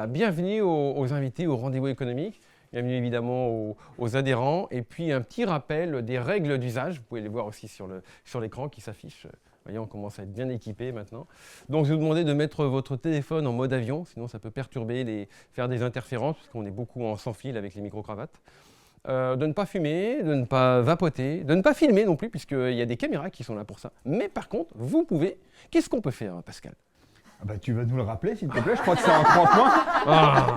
Bienvenue aux invités au rendez-vous économique. Bienvenue évidemment aux adhérents. Et puis un petit rappel des règles d'usage. Vous pouvez les voir aussi sur l'écran qui s'affiche. Vous voyez, on commence à être bien équipé maintenant. Donc je vais vous demander de mettre votre téléphone en mode avion, sinon ça peut perturber, faire des interférences, parce qu'on est beaucoup en sans fil avec les micro-cravates. De ne pas fumer, de ne pas vapoter, de ne pas filmer non plus, puisqu'il y a des caméras qui sont là pour ça. Mais par contre, vous pouvez. Qu'est-ce qu'on peut faire, Pascal ? Tu vas nous le rappeler, s'il te plaît. Je crois que c'est en 3 points. Ah,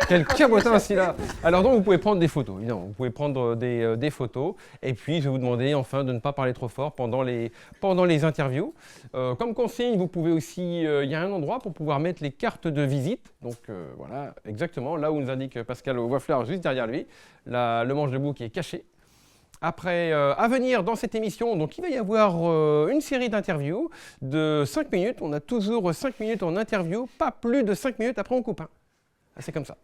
quel cabotin celui-là. Alors donc, vous pouvez prendre des photos, évidemment. Vous pouvez prendre des photos. Et puis, je vais vous demander, enfin, de ne pas parler trop fort pendant les interviews. Comme consigne, vous pouvez aussi... Il y a un endroit pour pouvoir mettre les cartes de visite. Donc, voilà, exactement, là où nous indique Pascal Waffler, juste derrière lui. Le manche debout qui est caché. Après, à venir dans cette émission, donc il va y avoir une série d'interviews de 5 minutes. On a toujours 5 minutes en interview, pas plus de 5 minutes, après on coupe. C'est comme ça.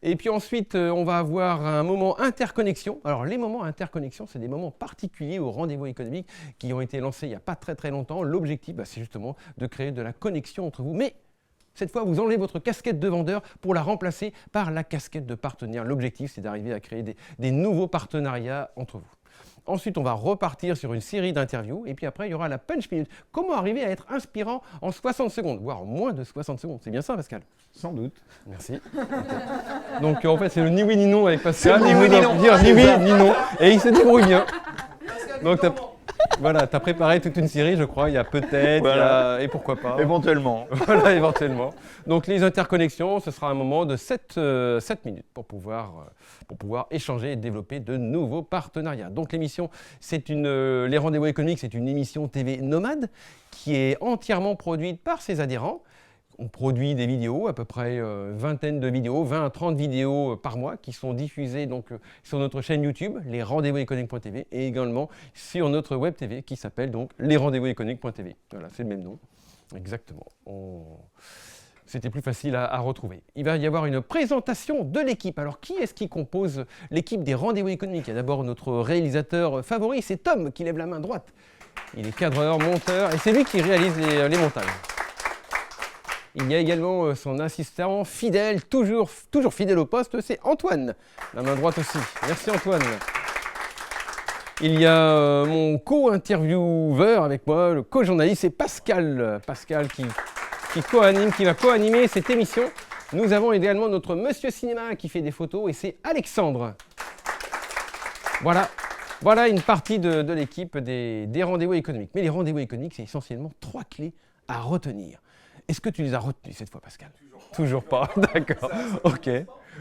Et puis ensuite, on va avoir un moment interconnexion. Alors les moments interconnexion, c'est des moments particuliers au rendez-vous économique qui ont été lancés il n'y a pas très longtemps. L'objectif, c'est justement de créer de la connexion entre vous. Mais cette fois, vous enlevez votre casquette de vendeur pour la remplacer par la casquette de partenaire. L'objectif, c'est d'arriver à créer des nouveaux partenariats entre vous. Ensuite, on va repartir sur une série d'interviews. Et puis après, il y aura la punch minute. Comment arriver à être inspirant en 60 secondes, voire en moins de 60 secondes. C'est bien ça, Pascal ? Sans doute. Merci. Donc, en fait, c'est le ni oui ni non avec Pascal. Ni oui ni non. Dire ni oui ni non. Et il se débrouille bien. Donc, voilà, tu as préparé toute une série, je crois. Il y a peut-être, voilà. Et pourquoi pas. Éventuellement. Voilà, éventuellement. Donc, les interconnexions, ce sera un moment de 7 minutes pour pouvoir échanger et développer de nouveaux partenariats. Donc, l'émission, les rendez-vous économiques, c'est une émission TV nomade qui est entièrement produite par ses adhérents. On produit des vidéos, à peu près vingtaine de vidéos, 20 à 30 vidéos par mois qui sont diffusées donc, sur notre chaîne YouTube, lesrendez-vous-économiques.tv, et également sur notre web TV qui s'appelle donc lesrendez-vous-économiques.tv. Voilà, c'est le même nom. Exactement. C'était plus facile à retrouver. Il va y avoir une présentation de l'équipe. Alors, qui est-ce qui compose l'équipe des rendez-vous économiques ? Il y a d'abord notre réalisateur favori, c'est Tom qui lève la main droite. Il est cadreur, monteur, et c'est lui qui réalise les montages. Il y a également son assistant fidèle, toujours fidèle au poste, c'est Antoine. La main droite aussi. Merci Antoine. Il y a mon co-intervieweur avec moi, le co-journaliste, c'est Pascal. Pascal qui va co-animer cette émission. Nous avons également notre monsieur cinéma qui fait des photos et c'est Alexandre. Voilà une partie de l'équipe des rendez-vous économiques. Mais les rendez-vous économiques, c'est essentiellement 3 clés à retenir. Est-ce que tu les as retenues cette fois, Pascal ? Toujours pas. D'accord. Ok.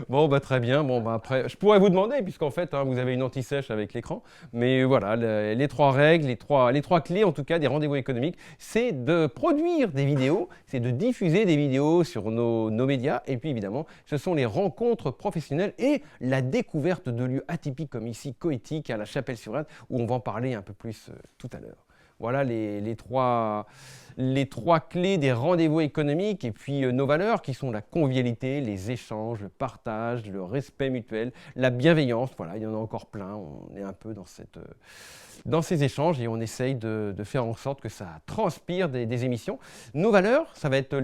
Bon, très bien. Bon, après, je pourrais vous demander, puisqu'en fait, vous avez une anti-sèche avec l'écran. Mais voilà, les 3 règles, les trois clés, en tout cas, des rendez-vous économiques, c'est de produire des vidéos, c'est de diffuser des vidéos sur nos médias. Et puis, évidemment, ce sont les rencontres professionnelles et la découverte de lieux atypiques comme ici, Coéthique, à la Chapelle-sur-Inde, où on va en parler un peu plus tout à l'heure. Voilà les trois clés des rendez-vous économiques et puis nos valeurs qui sont la convivialité, les échanges, le partage, le respect mutuel, la bienveillance. Voilà, il y en a encore plein. On est un peu dans ces échanges et on essaye de faire en sorte que ça transpire des émissions. Nos valeurs, ça va être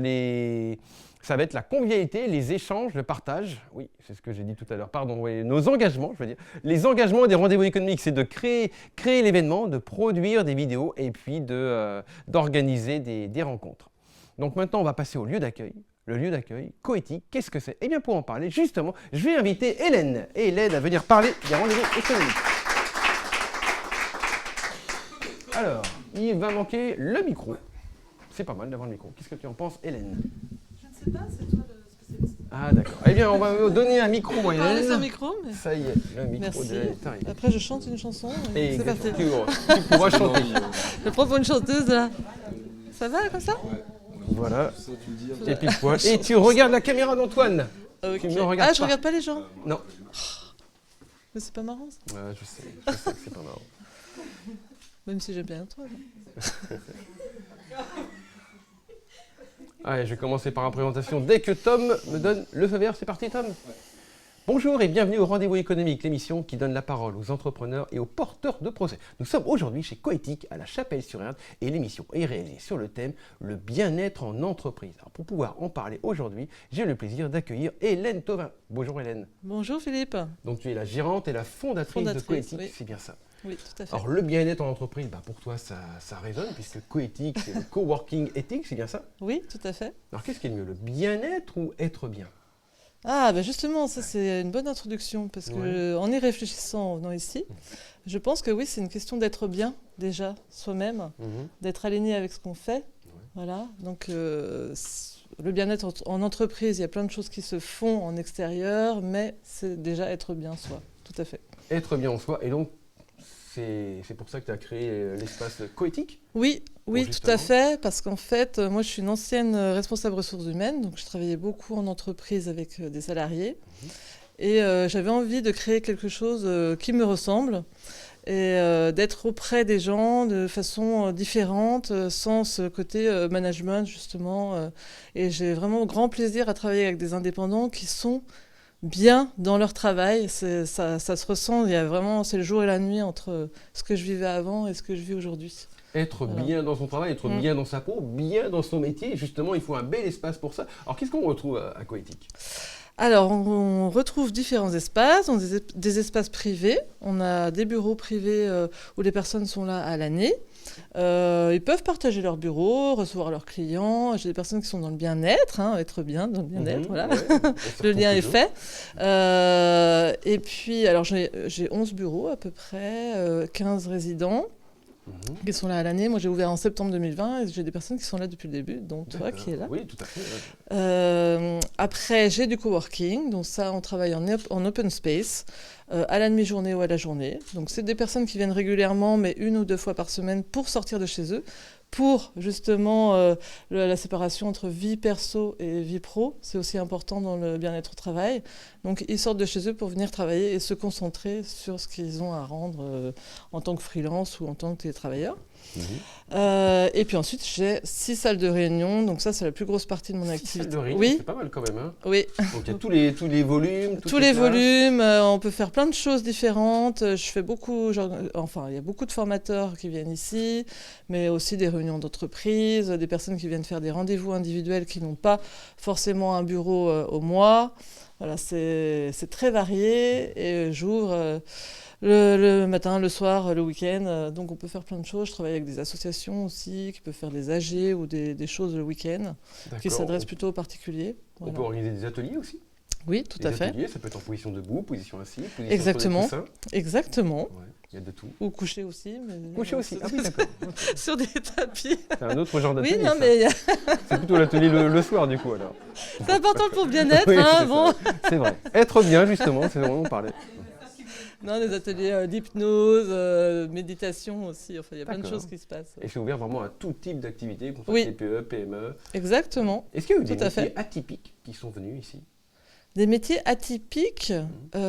la convivialité, les échanges, le partage. Oui, c'est ce que j'ai dit tout à l'heure. Pardon, oui, nos engagements, je veux dire. Les engagements des rendez-vous économiques, c'est de créer l'événement, de produire des vidéos et puis d'organiser des rencontres. Donc maintenant, on va passer au lieu d'accueil. Le lieu d'accueil, Coéthique, qu'est-ce que c'est ? Eh bien, pour en parler, justement, je vais inviter Hélène à venir parler des rendez-vous économiques. Alors, il va manquer le micro. C'est pas mal d'avoir le micro. Qu'est-ce que tu en penses, Hélène ? Je ne sais pas, c'est toi le spécialiste. Ah d'accord. Eh bien, on va vous donner un micro, Hélène. C'est un micro, mais... Ça y est, le micro Merci. est arrivé. Après, je chante une chanson. Et c'est parti. Tu pourras chanter. Je prends pour une chanteuse, là. Ça va, comme ça ? Voilà. Et puis poil. Et tu regardes la caméra d'Antoine. Okay. Tu me regardes je regarde pas les gens. Non. Mais c'est pas marrant, ça. Ouais, je sais que c'est pas marrant. Même si j'aime bien Antoine. Allez, je vais commencer par la présentation. Dès que Tom me donne le feu vert, c'est parti, Tom ? Bonjour et bienvenue au Rendez-vous économique, l'émission qui donne la parole aux entrepreneurs et aux porteurs de projets. Nous sommes aujourd'hui chez Coéthique à La Chapelle-sur-Erdre et l'émission est réalisée sur le thème le bien-être en entreprise. Alors, pour pouvoir en parler aujourd'hui, j'ai le plaisir d'accueillir Hélène Thauvin. Bonjour Hélène. Bonjour Philippe. Donc tu es la gérante et la fondatrice de Coéthique, oui. c'est bien ça. Oui, tout à fait. Alors le bien-être en entreprise, pour toi ça résonne puisque Coéthique c'est le coworking éthique, c'est bien ça? Oui, tout à fait. Alors qu'est-ce qui est le mieux, le bien-être ou être bien? Ah, justement, ça c'est une bonne introduction parce que en y réfléchissant en venant ici, je pense que oui, c'est une question d'être bien déjà soi-même, d'être aligné avec ce qu'on fait. Voilà. Donc le bien-être en entreprise, il y a plein de choses qui se font en extérieur, mais c'est déjà être bien soi. Tout à fait. Être bien en soi et donc c'est pour ça que tu as créé l'espace Coéthique? Oui, tout à fait, parce qu'en fait, moi je suis une ancienne responsable ressources humaines, donc je travaillais beaucoup en entreprise avec des salariés, et j'avais envie de créer quelque chose qui me ressemble, et d'être auprès des gens de façon différente, sans ce côté management justement, et j'ai vraiment grand plaisir à travailler avec des indépendants qui sont bien dans leur travail, ça se ressent, il y a vraiment, c'est le jour et la nuit entre ce que je vivais avant et ce que je vis aujourd'hui. Être bien dans son travail, être bien dans sa peau, bien dans son métier, justement il faut un bel espace pour ça. Alors qu'est-ce qu'on retrouve à Coéthique? Alors on retrouve différents espaces, on a des espaces privés, on a des bureaux privés où les personnes sont là à l'année. Ils peuvent partager leur bureau, recevoir leurs clients. J'ai des personnes qui sont dans le bien-être, être bien dans le bien-être, voilà. Le lien est fait. Et puis, alors j'ai 11 bureaux à peu près, 15 résidents qui sont là à l'année. Moi, j'ai ouvert en septembre 2020 et j'ai des personnes qui sont là depuis le début, donc toi qui es là. Oui, tout à fait. Après, j'ai du coworking, donc ça, on travaille en open space, à la demi-journée ou à la journée. Donc, c'est des personnes qui viennent régulièrement, mais 1 ou 2 fois par semaine pour sortir de chez eux, pour justement la séparation entre vie perso et vie pro. C'est aussi important dans le bien-être au travail. Donc, ils sortent de chez eux pour venir travailler et se concentrer sur ce qu'ils ont à rendre en tant que freelance ou en tant que télétravailleur. Et puis ensuite, j'ai 6 salles de réunion. Donc ça, c'est la plus grosse partie de mon activité. 6 salles de réunion, oui. C'est pas mal quand même. Hein. Oui. Donc il y a tous les volumes. Tous les volumes, on peut faire plein de choses différentes. Je fais beaucoup, il y a beaucoup de formateurs qui viennent ici, mais aussi des réunions d'entreprise, des personnes qui viennent faire des rendez-vous individuels qui n'ont pas forcément un bureau au mois. Voilà, c'est très varié et j'ouvre le matin, le soir, le week-end. Donc on peut faire plein de choses. Je travaille avec des associations aussi qui peuvent faire des AG ou des choses le week-end qui s'adressent plutôt aux particuliers. On peut organiser des ateliers aussi? Oui, tout à fait. Les ateliers, ça peut être en position debout, position assise, position Exactement. sur des coussins. Exactement. Ouais, il y a de tout. Ou coucher aussi. Coucher aussi, ah oui, d'accord. Sur des tapis. C'est un autre genre d'atelier. Oui, non, mais c'est plutôt l'atelier le soir du coup alors. C'est important pour le bien-être, oui, bon. C'est vrai. Être bien justement, c'est vraiment parler. Non, des ateliers d'hypnose, méditation aussi, enfin il y a plein de choses qui se passent. Et c'est ouvert vraiment à tout type d'activité, qu'on soit TPE, PME. Exactement. Est-ce qu'il y a eu des métiers atypiques qui sont venus ici? Des métiers atypiques moi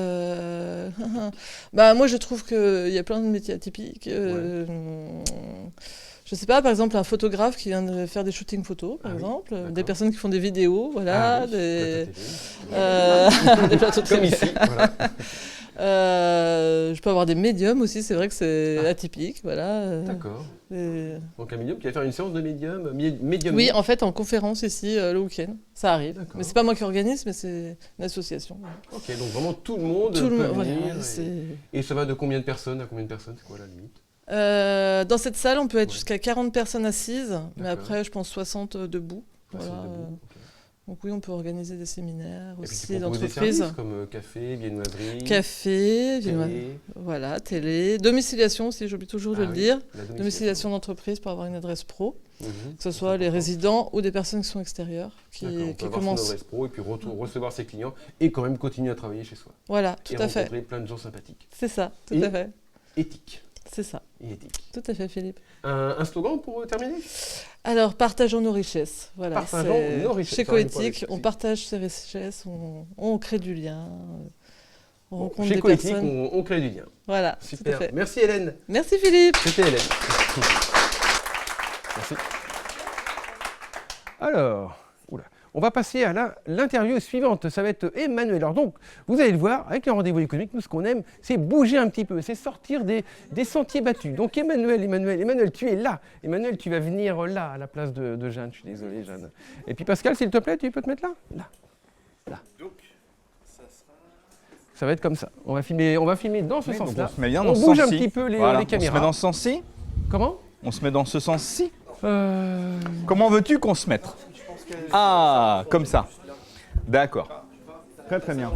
je trouve qu'il y a plein de métiers atypiques. Je sais pas, par exemple un photographe qui vient de faire des shootings photos, par exemple, des personnes qui font des vidéos, voilà, des plateaux de comme ici, voilà. Je peux avoir des médiums aussi, c'est vrai que c'est atypique, voilà. D'accord. Donc un médium qui va faire une séance de médium. Oui, en fait en conférence ici le week-end, ça arrive. Mais c'est pas moi qui organise, mais c'est une association. Ok, donc vraiment tout le monde peut venir. Et ça va de combien de personnes à combien de personnes? C'est quoi la limite? Dans cette salle, on peut être jusqu'à 40 personnes assises, mais après, je pense 60 debout. Voilà. Donc oui, on peut organiser des séminaires aussi d'entreprise. Comme café, viennoiserie. Café, voilà, télé, domiciliation aussi, j'oublie toujours de le dire. Domiciliation d'entreprise pour avoir une adresse pro, que ce soit les résidents ou des personnes qui sont extérieures, qui commencent. Son adresse pro et puis recevoir ses clients et quand même continuer à travailler chez soi. Voilà, tout à fait. Et rencontrer plein de gens sympathiques. C'est ça, tout à fait. Éthique. C'est ça. Et éthique. Tout à fait, Philippe. Un slogan pour terminer? Alors, partageons nos richesses. Voilà, partageons nos richesses. Chez Coéthique, on partage ses richesses, on crée du lien, on rencontre des personnes. Chez Coéthique, on crée du lien. Voilà, super. Tout à fait. Merci Hélène. Merci Philippe. C'était Hélène. Merci. Alors, on va passer à l'interview suivante. Ça va être Emmanuel. Alors donc, vous allez le voir, avec les rendez-vous économiques, nous, ce qu'on aime, c'est bouger un petit peu, c'est sortir des sentiers battus. Donc Emmanuel, tu es là. Emmanuel, tu vas venir là, à la place de Jeanne. Je suis désolé, Jeanne. Et puis Pascal, s'il te plaît, tu peux te mettre là. Là. Donc, ça sera... Ça va être comme ça. On va filmer dans ce sens-là. On se met bien On dans ce bouge un sens-ci. petit peu les Voilà. caméras. On se met dans ce sens-ci. Comment On se met dans ce sens-ci. Comment veux-tu qu'on se mette? Ah, comme ça. D'accord. Très très bien.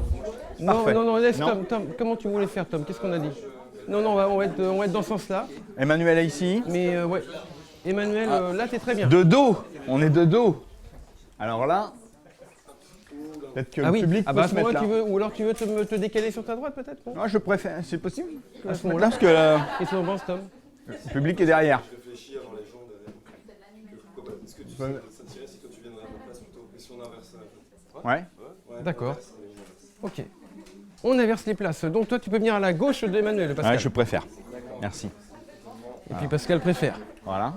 Parfait. Non, laisse Non. Tom. Comment tu voulais faire, Tom? Qu'est-ce qu'on a dit? Non, on va être dans ce sens-là. Emmanuel est ici. Mais ouais. Emmanuel, là, t'es très bien. De dos. On est de dos. Alors là, peut-être que Ah le oui, public peut à se ce moment mettre là. tu veux, ou alors tu veux te décaler sur ta droite peut-être, non? Non, je préfère. C'est possible À ce là moment-là. parce que Qu'est-ce qu'on pense, Tom? le public est derrière. Réfléchir avant les gens derrière. Est-ce que tu Ouais. ça tirait si toi tu viendrais à ma place plutôt? Et si on inverse Ouais. D'accord. Ok. On inverse les places. Donc toi, tu peux venir à la gauche d'Emmanuel, Pascal. Ouais, je préfère. Merci. Et puis Pascal préfère. Voilà.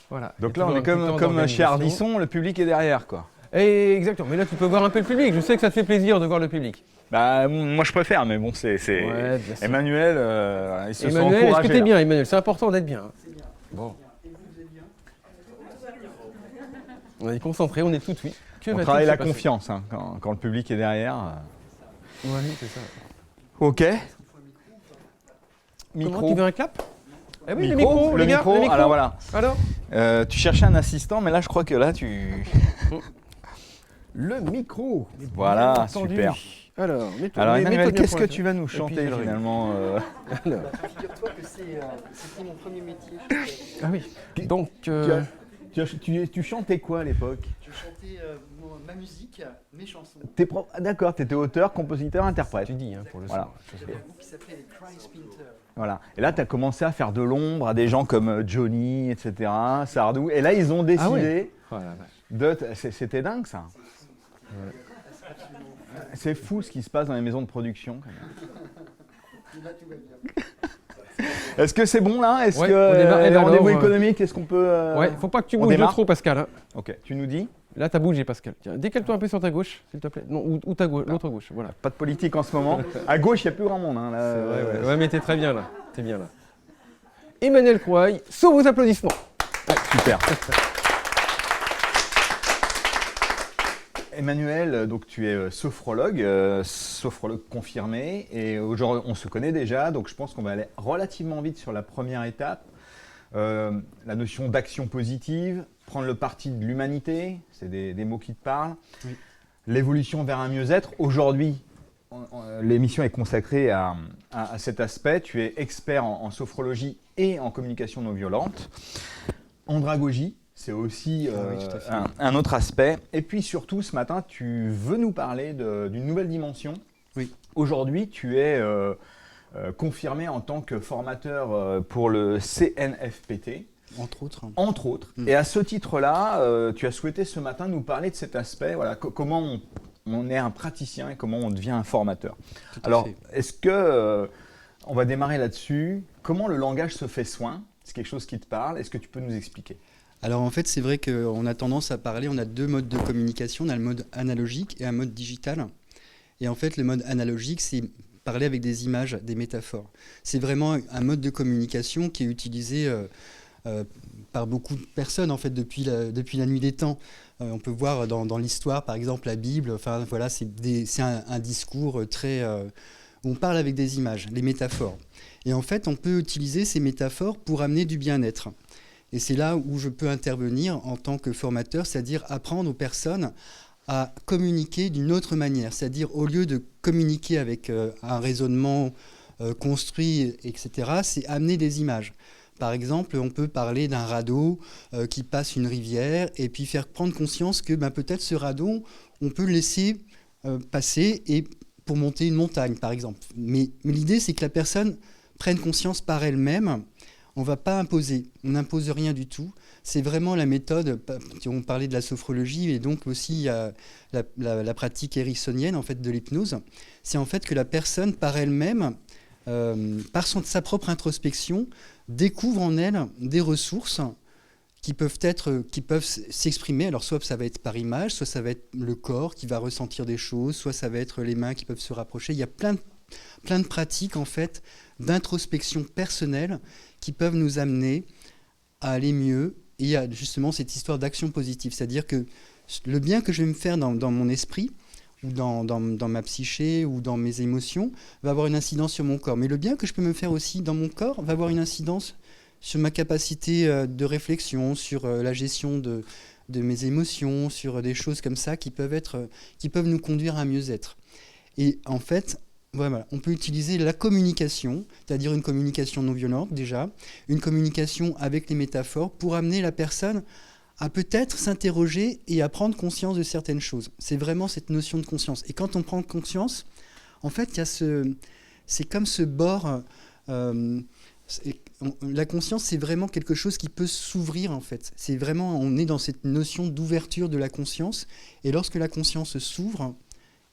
Voilà. Donc Il y a là, on est toujours un petit temps comme chez d'organisation. Ardisson, le public est derrière, quoi. Et exactement. Mais là, tu peux voir un peu le public. Je sais que ça te fait plaisir de voir le public. Bah, moi je préfère, mais bon, c'est. Ouais, bien sûr. Emmanuel, il se sent Emmanuel, est-ce que encouragé. t'es là. bien, Emmanuel? C'est important d'être bien. Bon. On est concentré, on est tout oui. Que On va-t-il travaille se la passer? confiance hein, quand le public est derrière. Ouais, c'est ça. Ok. Comment, tu veux un clap? Eh oui, Micro, les gars, micro. le micro. Alors voilà. Alors Tu cherchais un assistant, mais là je crois que là tu. Le micro. Voilà, entendu. super. Alors, Alors mets-toi Emmanuel, bien qu'est-ce pour que la tu vas nous puis, chanter je finalement Alors. Figure-toi que c'était mon premier métier. Ah oui. Donc, Tu chantais quoi à l'époque? Je chantais ma musique, mes chansons. Ah, d'accord, tu étais auteur, compositeur, interprète. tu dis pour le Voilà. son. Il y avait un groupe qui s'appelait les Cry Splinter. Voilà. Et là, tu as commencé à faire de l'ombre à des gens comme Johnny, etc., Sardou. Et là, ils ont décidé Ah ouais. Oh la vache. C'était dingue, ça. C'est fou ce qui se passe dans les maisons de production. quand même. Est-ce que c'est bon là? Est-ce Ouais, que on démarre. Eh les ben rendez-vous alors, économiques, est-ce qu'on peut... Ouais, faut pas que tu on bouges de démarre trop, Pascal. Hein. Ok, tu nous dis? Là, t'as bougé, Pascal. Tiens, décale-toi un peu sur ta gauche, s'il te plaît. Non, ou ta gauche, l'autre gauche. Voilà. Pas de politique en ce moment. À gauche, il n'y a plus grand monde. Hein, là, Ouais, mais t'es très bien là. T'es bien là. Emmanuel Croaille, sous vos applaudissements. Super. Emmanuel, donc tu es sophrologue confirmé, et aujourd'hui on se connaît déjà, donc je pense qu'on va aller relativement vite sur la première étape. La notion d'action positive, prendre le parti de l'humanité, c'est des mots qui te parlent. Oui. L'évolution vers un mieux-être. Aujourd'hui, l'émission est consacrée à cet aspect. Tu es expert en sophrologie et en communication non violente. Andragogie, c'est aussi oui, tout à fait. un autre aspect. Et puis surtout, ce matin, tu veux nous parler d'une nouvelle dimension. Oui. Aujourd'hui, tu es confirmé en tant que formateur pour le CNFPT. Entre autres. Entre autres. Mm. Et à ce titre-là, tu as souhaité ce matin nous parler de cet aspect, voilà, comment on est un praticien et comment on devient un formateur. Tout à Alors, fait. est-ce que, on va démarrer là-dessus, comment le langage se fait soin? C'est quelque chose qui te parle, est-ce que tu peux nous expliquer? Alors en fait, c'est vrai qu'on a tendance à parler, on a deux modes de communication, on a le mode analogique et un mode digital. Et en fait, le mode analogique, c'est parler avec des images, des métaphores. C'est vraiment un mode de communication qui est utilisé par beaucoup de personnes en fait depuis la nuit des temps. On peut voir dans l'histoire, par exemple, la Bible. Enfin voilà, c'est un discours très où on parle avec des images, les métaphores. Et en fait, on peut utiliser ces métaphores pour amener du bien-être. Et c'est là où je peux intervenir en tant que formateur, c'est-à-dire apprendre aux personnes à communiquer d'une autre manière. C'est-à-dire, au lieu de communiquer avec un raisonnement construit, etc., c'est amener des images. Par exemple, on peut parler d'un radeau qui passe une rivière et puis faire prendre conscience que peut-être ce radeau, on peut le laisser passer et pour monter une montagne, par exemple. Mais l'idée, c'est que la personne prenne conscience par elle-même. On ne va pas imposer, on n'impose rien du tout. C'est vraiment la méthode, on parlait de la sophrologie et donc aussi la pratique ericksonienne en fait, de l'hypnose. C'est en fait que la personne par elle-même, par sa propre introspection, découvre en elle des ressources qui peuvent s'exprimer. Alors soit ça va être par image, soit ça va être le corps qui va ressentir des choses, soit ça va être les mains qui peuvent se rapprocher. Il y a plein de pratiques en fait d'introspection personnelle qui peuvent nous amener à aller mieux et il y a justement cette histoire d'action positive, c'est-à-dire que le bien que je vais me faire dans mon esprit ou dans ma psyché ou dans mes émotions va avoir une incidence sur mon corps. Mais le bien que je peux me faire aussi dans mon corps va avoir une incidence sur ma capacité de réflexion, sur la gestion de mes émotions, sur des choses comme ça qui peuvent nous conduire à un mieux-être. Et en fait, voilà, on peut utiliser la communication, c'est-à-dire une communication non violente déjà, une communication avec les métaphores pour amener la personne à peut-être s'interroger et à prendre conscience de certaines choses. C'est vraiment cette notion de conscience. Et quand on prend conscience, en fait, il y a c'est comme ce bord. La conscience, c'est vraiment quelque chose qui peut s'ouvrir, en fait. C'est vraiment, on est dans cette notion d'ouverture de la conscience. Et lorsque la conscience s'ouvre,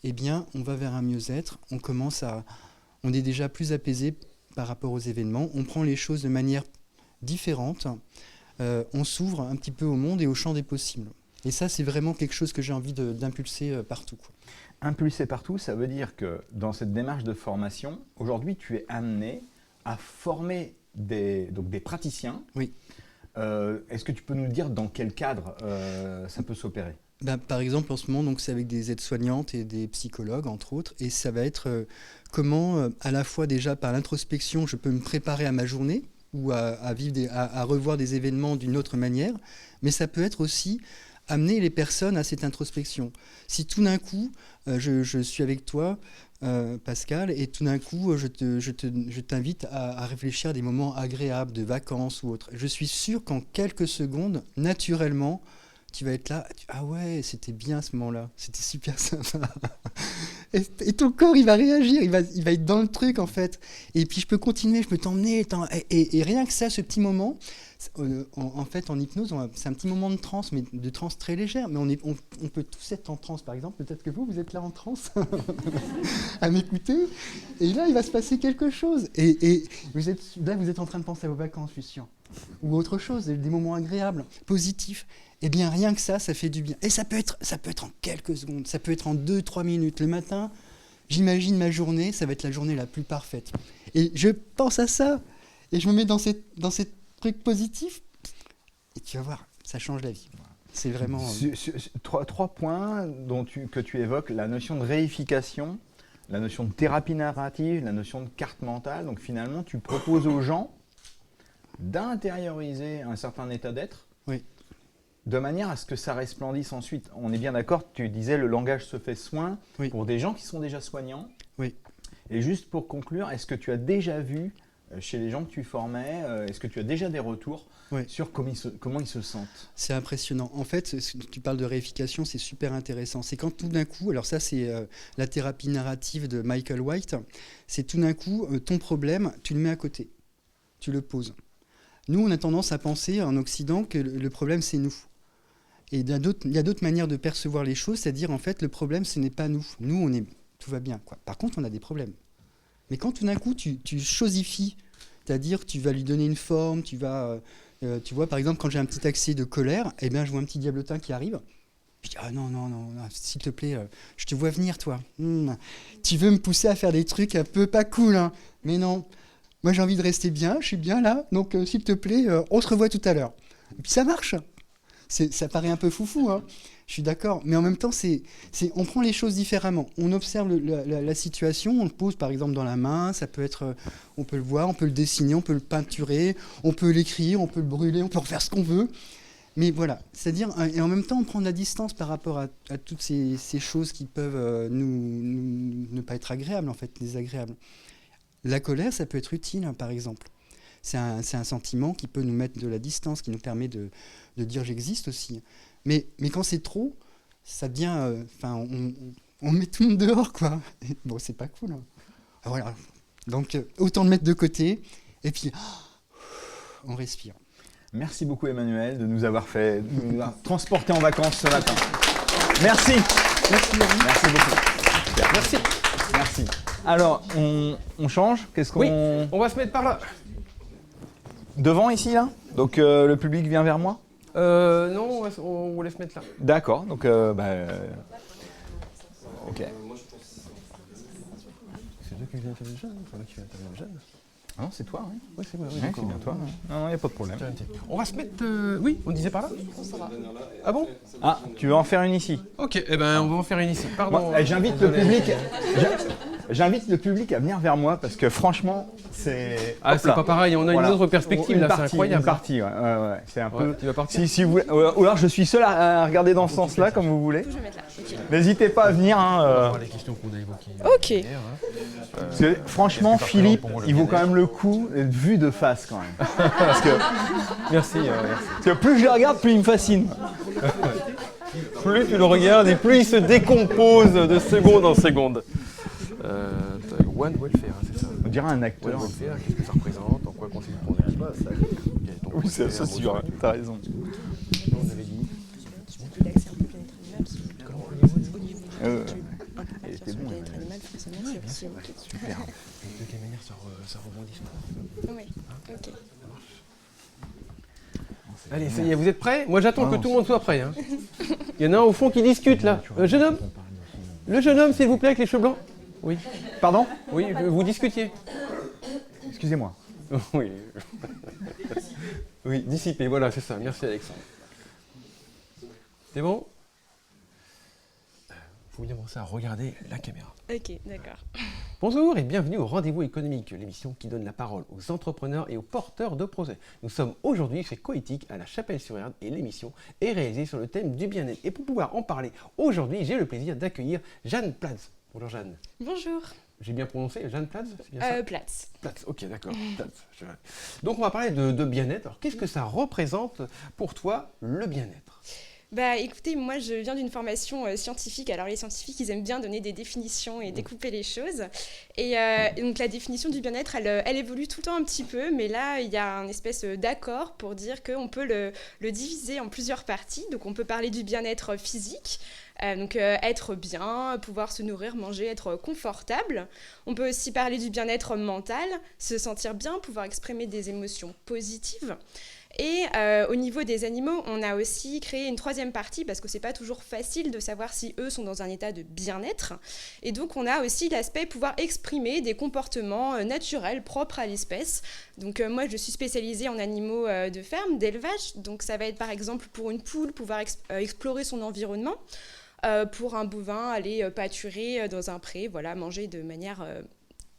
eh bien, on va vers un mieux-être. On est déjà plus apaisé par rapport aux événements. On prend les choses de manière différente. On s'ouvre un petit peu au monde et au champ des possibles. Et ça, c'est vraiment quelque chose que j'ai envie d'impulser partout, quoi. Impulser partout, ça veut dire que dans cette démarche de formation, aujourd'hui, tu es amené à former des praticiens. Oui. Est-ce que tu peux nous dire dans quel cadre ça peut s'opérer ? Par exemple, en ce moment, c'est avec des aides-soignantes et des psychologues, entre autres, et ça va être comment, à la fois déjà par l'introspection, je peux me préparer à ma journée ou à vivre à revoir des événements d'une autre manière, mais ça peut être aussi amener les personnes à cette introspection. Si tout d'un coup, je suis avec toi, Pascal, et tout d'un coup, je t'invite à réfléchir à des moments agréables, de vacances ou autres, je suis sûr qu'en quelques secondes, naturellement, tu vas être là, ah ouais, c'était bien ce moment-là, c'était super sympa. Et ton corps, il va réagir, il va être dans le truc en fait. Et puis je peux continuer, je peux t'emmener. Et rien que ça, ce petit moment, en fait, en hypnose, c'est un petit moment de transe, mais de transe très légère. Mais on peut tous être en transe, par exemple. Peut-être que vous êtes là en transe, à m'écouter. Et là, il va se passer quelque chose. Et vous êtes en train de penser à vos vacances, je suis sûr. Ou autre chose, des moments agréables, positifs. Eh bien, rien que ça fait du bien. Et ça peut être en quelques secondes, ça peut être en 2-3 minutes. Le matin, j'imagine ma journée, ça va être la journée la plus parfaite. Et je pense à ça, et je me mets dans ces trucs positifs, et tu vas voir, ça change la vie. C'est vraiment... Trois points que tu évoques, la notion de réification, la notion de thérapie narrative, la notion de carte mentale. Donc finalement, tu proposes aux gens d'intérioriser un certain état d'être. Oui. De manière à ce que ça resplendisse ensuite. On est bien d'accord, tu disais le langage se fait soin pour des gens qui sont déjà soignants. Oui. Et juste pour conclure, est-ce que tu as déjà vu chez les gens que tu formais, est-ce que tu as déjà des retours sur comment ils se sentent ? C'est impressionnant. En fait, tu parles de réification, c'est super intéressant. C'est quand tout d'un coup, alors ça c'est la thérapie narrative de Michael White, c'est tout d'un coup, ton problème, tu le mets à côté, tu le poses. Nous, on a tendance à penser en Occident que le problème c'est nous. Et il y a d'autres manières de percevoir les choses, c'est-à-dire en fait le problème ce n'est pas nous. Nous tout va bien, quoi. Par contre on a des problèmes. Mais quand tout d'un coup tu chosifies, c'est-à-dire tu vas lui donner une forme, tu vois par exemple quand j'ai un petit accès de colère, eh bien je vois un petit diablotin qui arrive. Je dis ah non, s'il te plaît, je te vois venir toi. Tu veux me pousser à faire des trucs un peu pas cool, hein. Mais non, moi j'ai envie de rester bien, je suis bien là, donc s'il te plaît, on se revoit tout à l'heure. Et puis ça marche. Ça paraît un peu foufou, hein. Je suis d'accord, mais en même temps, on prend les choses différemment. On observe la situation, on le pose par exemple dans la main, ça peut être, on peut le voir, on peut le dessiner, on peut le peinturer, on peut l'écrire, on peut le brûler, on peut refaire ce qu'on veut. Mais voilà, c'est-à-dire, et en même temps, on prend de la distance par rapport à toutes ces choses qui peuvent ne pas être agréables, en fait, désagréables. La colère, ça peut être utile, hein, par exemple. C'est un sentiment qui peut nous mettre de la distance, qui nous permet de dire j'existe aussi. Mais quand c'est trop, ça devient... on met tout le monde dehors, quoi. Et bon, c'est pas cool. Hein. Voilà. Donc, autant le mettre de côté, et puis, on respire. Merci beaucoup, Emmanuel, de nous avoir transporté en vacances ce matin. Merci. Merci beaucoup. Merci. Alors, on change ? Oui, on va se mettre par là. Devant ici, là ? Donc le public vient vers moi ? Non, on vous laisse mettre là. D'accord, donc ok. Moi, je pense. C'est toi qui viens intervenir le jeune, c'est moi qui viens intervenir le jeune. Ah non, c'est toi, oui. Oui, c'est moi. Oui, Ouais, d'accord. c'est bien toi. Ouais. Non, non, il n'y a pas de problème. On va se mettre... Oui, on disait par là. Ah bon? Ah, tu veux en faire une ici? Ok, eh ben on va en faire une ici. Pardon. Bon, j'invite le public à venir vers moi parce que franchement, c'est. Ah, Hop c'est là. pas pareil, on a Voilà. une autre perspective Une là, partie, c'est incroyable. Une partie, ouais. C'est un peu. Ouais, tu vas partir. Si vous voulez, ou alors je suis seul à regarder dans ce sens-là, comme vous voulez. Je vais mettre là. Ok. N'hésitez pas à venir. On va Hein, voir les questions qu'on a évoquées. Ok. hier, hein. parce que, franchement, Qu'est-ce que Philippe, ça représente pour le il vaut quand bien-être même le coup d'être vu de face quand même. parce, que, Merci, merci. parce que plus je le regarde, plus il me fascine. Plus tu le regardes et plus il se décompose de seconde en seconde. One Welfare, hein, c'est ça. On dirait un One acteur. Welfare, qu'est-ce que ça représente? En quoi consiste ton équipe? Quel est ton Oui, c'est projet, un sûr, mot t'as raison. on avait dit. L'accès un peu bien-être animal, parce que au niveau du Il était bon, bien-être animal, forcément, c'est aussi évoqué. Super. De quelle manière ça rebondit? Oui, ok. Allez, ça y est, vous êtes prêts? Moi j'attends que tout le monde soit prêt. Hein. Il y en a un au fond qui discute là. Jeune homme? Le jeune homme, s'il vous plaît, avec les cheveux blancs? Oui. Pardon? Oui, vous discutiez. Excusez-moi. Oui. Oui, dissipé, voilà, c'est ça. Merci Alexandre. C'est bon? Vous bien penser à regarder la caméra. Ok, d'accord. Bonjour et bienvenue au Rendez-vous économique, l'émission qui donne la parole aux entrepreneurs et aux porteurs de projets. Nous sommes aujourd'hui chez Coéthique à la Chapelle-sur-Erdre et l'émission est réalisée sur le thème du bien-être. Et pour pouvoir en parler aujourd'hui, j'ai le plaisir d'accueillir Jeanne Platz. Bonjour Jeanne. Bonjour. J'ai bien prononcé Jeanne Platz, c'est bien ça? Platz. Platz, ok, d'accord. Platz. Donc on va parler de bien-être. Alors qu'est-ce que ça représente pour toi, le bien-être? Bah écoutez, moi je viens d'une formation scientifique. Alors les scientifiques, ils aiment bien donner des définitions et découper les choses. Et donc la définition du bien-être, elle évolue tout le temps un petit peu, mais là il y a un espèce d'accord pour dire qu'on peut le diviser en plusieurs parties. Donc on peut parler du bien-être physique. Donc être bien, pouvoir se nourrir, manger, être confortable. On peut aussi parler du bien-être mental, se sentir bien, pouvoir exprimer des émotions positives. Et au niveau des animaux, on a aussi créé une troisième partie parce que c'est pas toujours facile de savoir si eux sont dans un état de bien-être. Et donc on a aussi l'aspect pouvoir exprimer des comportements naturels propres à l'espèce. Donc moi je suis spécialisée en animaux de ferme, d'élevage. Donc ça va être par exemple pour une poule pouvoir explorer son environnement. Pour un bovin, aller pâturer dans un pré, voilà, manger de manière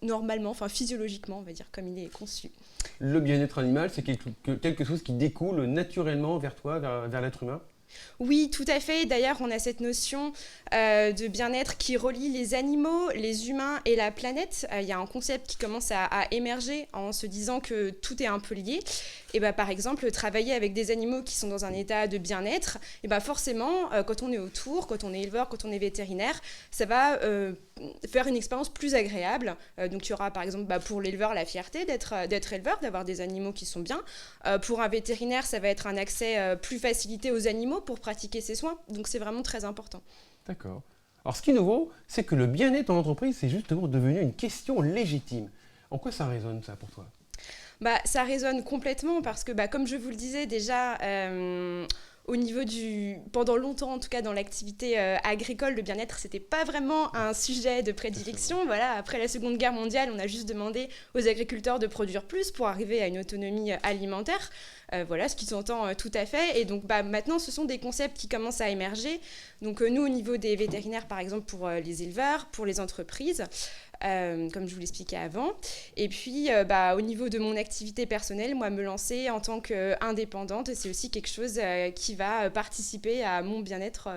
normalement, enfin physiologiquement, on va dire, comme il est conçu. Le bien-être animal, c'est quelque chose qui découle naturellement vers toi, vers l'être humain? Oui, tout à fait. D'ailleurs, on a cette notion de bien-être qui relie les animaux, les humains et la planète. Il y a un concept qui commence à émerger en se disant que tout est un peu lié. Et bah, par exemple, travailler avec des animaux qui sont dans un état de bien-être, et bah, forcément, quand on est autour, quand on est éleveur, quand on est vétérinaire, ça va faire une expérience plus agréable. Donc il y aura par exemple pour l'éleveur la fierté d'être éleveur, d'avoir des animaux qui sont bien. Pour un vétérinaire, ça va être un accès plus facilité aux animaux pour pratiquer ses soins. Donc c'est vraiment très important. D'accord. Alors ce qui est nouveau, c'est que le bien-être en entreprise, c'est justement devenu une question légitime. En quoi ça résonne ça pour toi? Ça résonne complètement parce que comme je vous le disais déjà, au niveau pendant longtemps en tout cas dans l'activité agricole, le bien-être c'était pas vraiment un sujet de prédilection. Voilà, après la Seconde Guerre mondiale, on a juste demandé aux agriculteurs de produire plus pour arriver à une autonomie alimentaire. Voilà, ce qui s'entend tout à fait. Et donc maintenant, ce sont des concepts qui commencent à émerger. Donc nous, au niveau des vétérinaires, par exemple, pour les éleveurs, pour les entreprises, comme je vous l'expliquais avant. Et puis, au niveau de mon activité personnelle, moi, me lancer en tant qu'indépendante, c'est aussi quelque chose qui va participer à mon bien-être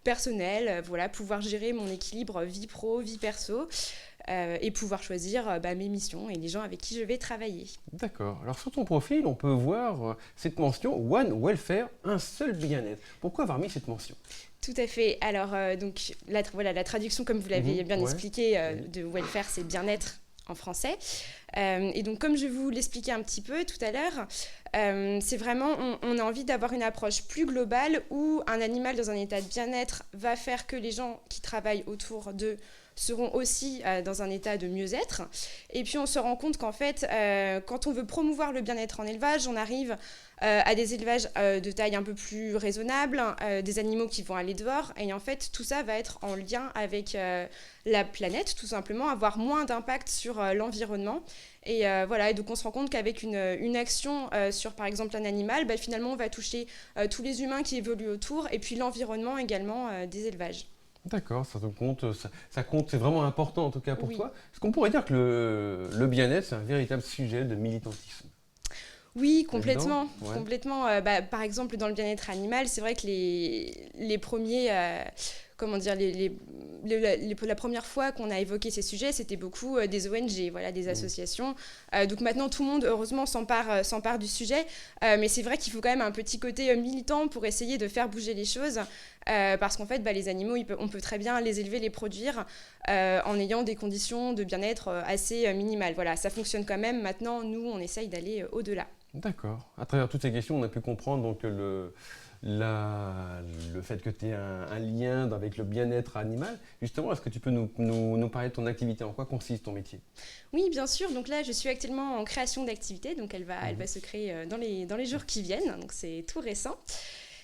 personnel. Voilà, pouvoir gérer mon équilibre vie pro, vie perso. Et pouvoir choisir mes missions et les gens avec qui je vais travailler. D'accord. Alors sur ton profil, on peut voir cette mention One Welfare, un seul bien-être. Pourquoi avoir mis cette mention? Tout à fait. Alors, donc, la traduction, comme vous l'avez bien expliqué, de welfare, c'est bien-être en français. Et donc, comme je vous l'expliquais un petit peu tout à l'heure, C'est vraiment, on a envie d'avoir une approche plus globale où un animal dans un état de bien-être va faire que les gens qui travaillent autour d'eux seront aussi dans un état de mieux-être. Et puis on se rend compte qu'en fait, quand on veut promouvoir le bien-être en élevage, on arrive à des élevages de taille un peu plus raisonnable, des animaux qui vont aller dehors. Et en fait, tout ça va être en lien avec la planète, tout simplement, avoir moins d'impact sur l'environnement. Et voilà, et donc on se rend compte qu'avec une action sur, par exemple, un animal, finalement, on va toucher tous les humains qui évoluent autour, et puis l'environnement également des élevages. D'accord, ça te compte, ça compte, c'est vraiment important en tout cas pour Oui. toi. Est-ce qu'on pourrait dire que le bien-être, c'est un véritable sujet de militantisme? Oui, complètement. Là-dedans, ouais. Complètement. Par exemple, dans le bien-être animal, c'est vrai que les premiers, comment dire, la première fois qu'on a évoqué ces sujets, c'était beaucoup des ONG, voilà, des associations. Donc maintenant, tout le monde, heureusement, s'empare du sujet. Mais c'est vrai qu'il faut quand même un petit côté militant pour essayer de faire bouger les choses. Parce qu'en fait, les animaux, on peut très bien les élever, les produire en ayant des conditions de bien-être assez minimales. Voilà, ça fonctionne quand même. Maintenant, nous, on essaye d'aller au-delà. D'accord. À travers toutes ces questions, on a pu comprendre donc, le fait que tu aies un lien avec le bien-être animal. Justement, est-ce que tu peux nous parler de ton activité? En quoi consiste ton métier? Oui, bien sûr. Donc là, je suis actuellement en création d'activité. Donc elle va se créer dans les jours qui viennent. Donc c'est tout récent.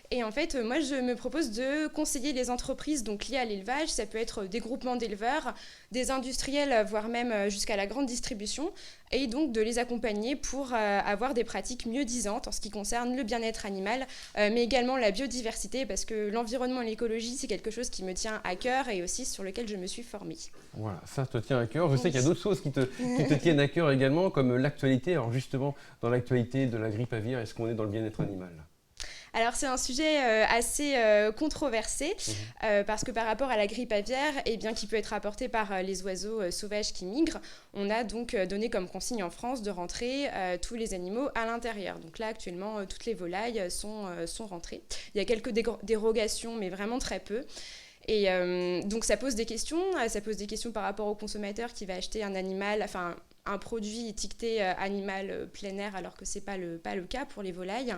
Et en fait, moi, je me propose de conseiller les entreprises donc, liées à l'élevage. Ça peut être des groupements d'éleveurs, des industriels, voire même jusqu'à la grande distribution. Et donc de les accompagner pour avoir des pratiques mieux-disantes en ce qui concerne le bien-être animal, mais également la biodiversité, parce que l'environnement et l'écologie, c'est quelque chose qui me tient à cœur et aussi sur lequel je me suis formée. Voilà, ça te tient à cœur. Je sais qu'il y a d'autres choses qui te tiennent à cœur également, comme l'actualité. Alors justement, dans l'actualité de la grippe aviaire, est-ce qu'on est dans le bien-être animal? Alors c'est un sujet assez controversé parce que par rapport à la grippe aviaire, qui peut être apportée par les oiseaux sauvages qui migrent, on a donc donné comme consigne en France de rentrer tous les animaux à l'intérieur. Donc là actuellement, toutes les volailles sont rentrées. Il y a quelques dérogations, mais vraiment très peu. Et donc ça pose des questions. Ça pose des questions par rapport au consommateur qui va acheter un animal, enfin un produit étiqueté animal plein air, alors que c'est pas le cas pour les volailles.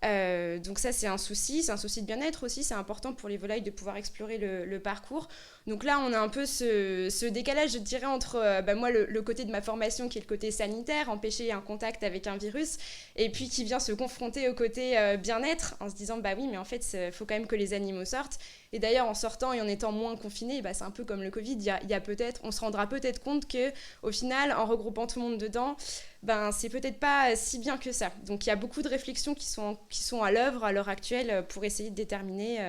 Donc ça c'est un souci de bien-être aussi, c'est important pour les volailles de pouvoir explorer le parcours. Donc là on a un peu ce décalage, je dirais, entre moi le côté de ma formation qui est le côté sanitaire, empêcher un contact avec un virus, et puis qui vient se confronter au côté bien-être en se disant oui mais en fait il faut quand même que les animaux sortent. Et d'ailleurs en sortant et en étant moins confinés, c'est un peu comme le Covid, on se rendra peut-être compte que au final en regroupant tout le monde dedans, c'est peut-être pas si bien que ça. Donc il y a beaucoup de réflexions qui sont à l'œuvre à l'heure actuelle pour essayer de déterminer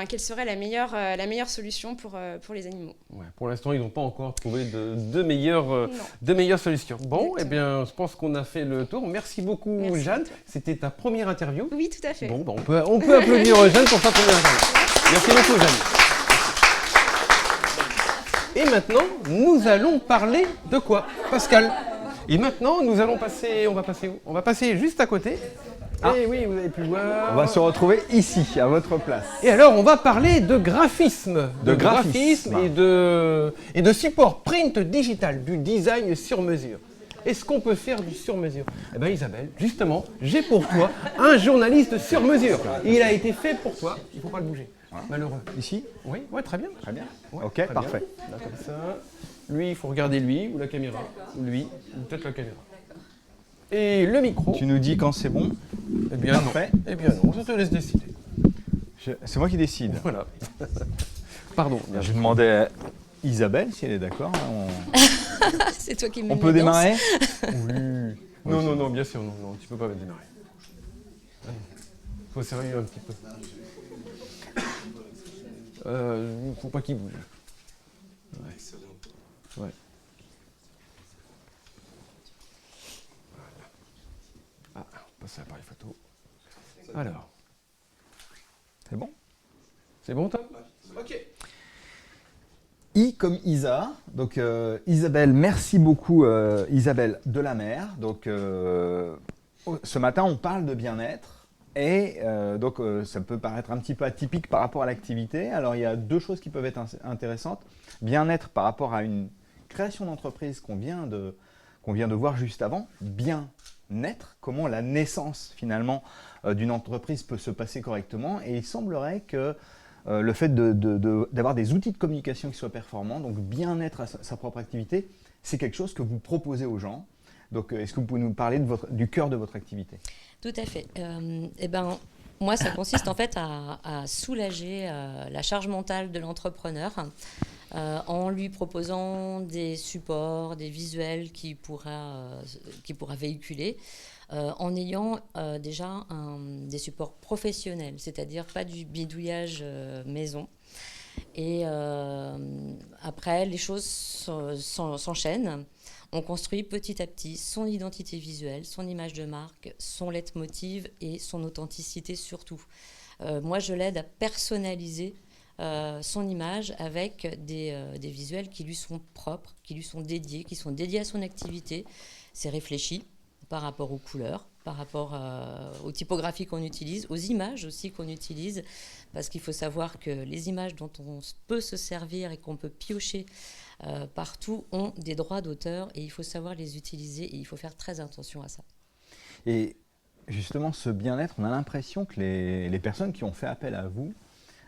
quelle serait la meilleure solution pour les animaux. Ouais, pour l'instant, ils n'ont pas encore trouvé de meilleures solutions. Bon, Exactement. je pense qu'on a fait le tour. Merci beaucoup, Merci Jeanne. C'était ta première interview. Oui, tout à fait. Bon, on peut applaudir Jeanne pour sa première interview. Merci beaucoup, Jeanne. Et maintenant, nous allons parler de quoi, Pascal? Et maintenant, on va passer où? On va passer juste à côté. Et oui, vous avez pu voir. On va se retrouver ici, à votre place. Et alors, on va parler de graphisme. De graphisme. Et de support print digital, du design sur mesure. Est-ce qu'on peut faire du sur mesure? Eh bien, Isabelle, justement, j'ai pour toi un journaliste sur mesure. Il a été fait pour toi. Il ne faut pas le bouger. Voilà. Malheureux. Ici? Oui, ouais, très bien. Très bien. Ouais, Ok, très parfait. bien. Là, comme ça. Lui, il faut regarder lui ou la caméra. Ou lui, ou peut-être la caméra. Et le micro. Tu nous dis quand c'est bon? Eh bien Parfait. non. Eh bien non, je te laisse décider. C'est moi qui décide. Voilà. Pardon. Je demandais à Isabelle si elle est d'accord. C'est toi qui me On peut démarrer? Oui. Non, bien sûr, non, tu peux pas démarrer. Faut sérieux un petit peu. Faut pas qu'il bouge. Ouais. Ah, on passe à l'appareil photo. Alors. C'est bon? C'est bon, Tom? Ok. I comme Isa. Donc Isabelle, merci beaucoup Isabelle Delamer. Donc ce matin on parle de bien-être et donc ça peut paraître un petit peu atypique par rapport à l'activité. Alors il y a deux choses qui peuvent être intéressantes. Bien-être par rapport à une création d'entreprise qu'on vient de voir juste avant. Bien naître, comment la naissance finalement d'une entreprise peut se passer correctement. Et il semblerait que le fait d'avoir des outils de communication qui soient performants, donc bien-être à sa propre activité, c'est quelque chose que vous proposez aux gens. Donc est-ce que vous pouvez nous parler du cœur de votre activité? Tout à fait. Moi, ça consiste en fait à soulager la charge mentale de l'entrepreneur en lui proposant des supports, des visuels qu'il pourra véhiculer en ayant déjà des supports professionnels, c'est-à-dire pas du bidouillage maison. Et après, les choses s'enchaînent. On construit petit à petit son identité visuelle, son image de marque, son leitmotiv et son authenticité surtout. Moi, je l'aide à personnaliser son image avec des visuels qui lui sont propres, qui lui sont dédiés, qui sont dédiés à son activité. C'est réfléchi par rapport aux couleurs, par rapport aux typographies qu'on utilise, aux images aussi qu'on utilise, parce qu'il faut savoir que les images dont on peut se servir et qu'on peut piocher partout ont des droits d'auteur et il faut savoir les utiliser et il faut faire très attention à ça. Et justement, ce bien-être, on a l'impression que les personnes qui ont fait appel à vous,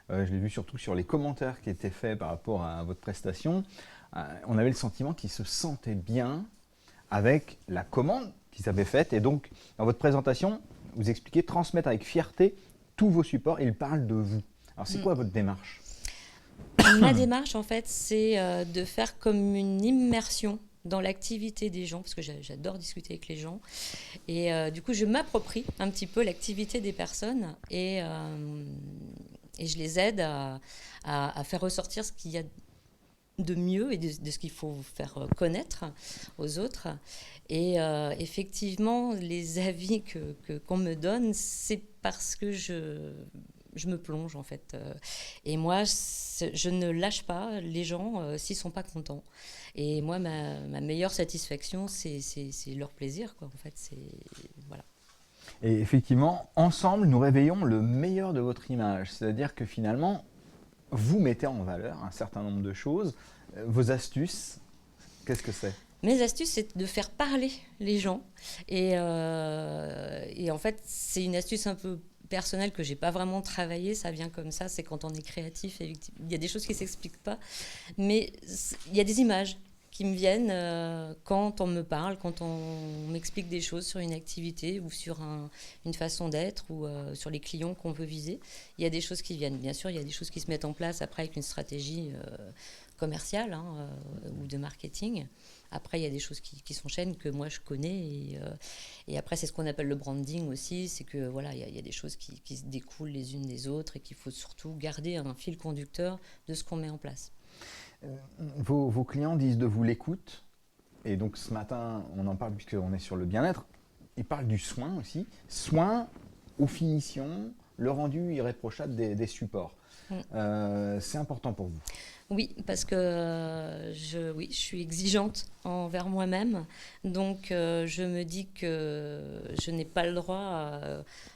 je l'ai vu surtout sur les commentaires qui étaient faits par rapport à votre prestation, on avait le sentiment qu'ils se sentaient bien avec la commande qu'ils avaient faite. Et donc, dans votre présentation, vous expliquez transmettre avec fierté tous vos supports et ils parlent de vous. Alors, c'est quoi votre démarche? Ma démarche, en fait, c'est de faire comme une immersion dans l'activité des gens, parce que j'adore discuter avec les gens. Et du coup, je m'approprie un petit peu l'activité des personnes et je les aide à faire ressortir ce qu'il y a de mieux et de ce qu'il faut faire connaître aux autres. Et effectivement, les avis qu'on me donne, c'est parce que je me plonge en fait. Et moi, je ne lâche pas les gens s'ils ne sont pas contents. Et moi, ma meilleure satisfaction, c'est leur plaisir, quoi. En fait, voilà. Et effectivement, ensemble, nous réveillons le meilleur de votre image. C'est-à-dire que finalement, vous mettez en valeur un certain nombre de choses. Vos astuces, qu'est-ce que c'est? Mes astuces, c'est de faire parler les gens. Et en fait, c'est une astuce un peu personnelle que j'ai pas vraiment travaillée. Ça vient comme ça. C'est quand on est créatif. Il y a des choses qui s'expliquent pas. Mais il y a des images qui me viennent quand on me parle, quand on m'explique des choses sur une activité ou sur une façon d'être ou sur les clients qu'on veut viser. Il y a des choses qui viennent. Bien sûr, il y a des choses qui se mettent en place après avec une stratégie commerciale ou de marketing. Après, il y a des choses qui s'enchaînent que moi je connais et après c'est ce qu'on appelle le branding aussi, c'est que voilà, il y a des choses qui se découlent les unes des autres et qu'il faut surtout garder un fil conducteur de ce qu'on met en place. Vos clients disent de vous l'écoute et donc ce matin on en parle puisqu'on est sur le bien-être. Ils parlent du soin aussi, soin aux finitions, le rendu irréprochable des supports. C'est important pour vous? Oui, parce que je suis exigeante envers moi-même. Donc, je me dis que je n'ai pas le droit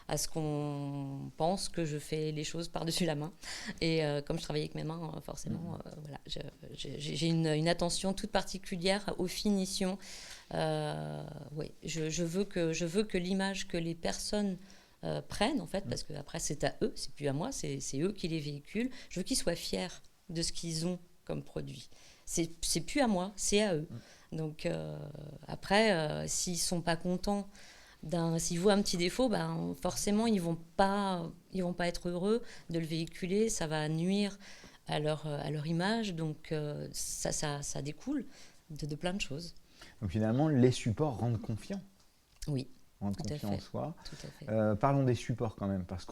à ce qu'on pense que je fais les choses par-dessus la main. Et comme je travaille avec mes mains, forcément, voilà, j'ai une attention toute particulière aux finitions. Oui, je veux que l'image que les personnes prennent, en fait, parce que après c'est à eux, c'est plus à moi, c'est eux qui les véhiculent. Je veux qu'ils soient fiers de ce qu'ils ont comme produit. C'est plus à moi, c'est à eux. Donc après, s'ils sont pas contents, s'ils voient un petit défaut, forcément ils vont pas être heureux de le véhiculer. Ça va nuire à leur image. Donc ça découle de plein de choses. Donc finalement, les supports rendent confiant. Oui. Rendre confiant en soi. Tout à fait. Parlons des supports quand même, parce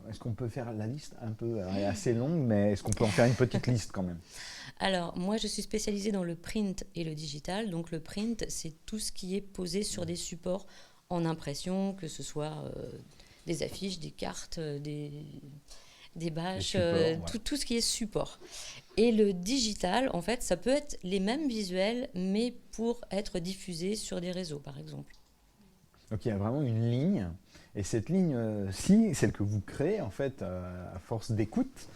est-ce qu'on peut faire la liste un peu, elle est assez longue, mais est-ce qu'on peut en faire une petite liste quand même? Alors, moi, je suis spécialisée dans le print et le digital. Donc, le print, c'est tout ce qui est posé sur des supports en impression, que ce soit des affiches, des cartes, des bâches, tout ce qui est support. Et le digital, en fait, ça peut être les mêmes visuels, mais pour être diffusé sur des réseaux, par exemple. Donc il y a vraiment une ligne, et cette ligne-ci, celle que vous créez en fait à force d'écoute,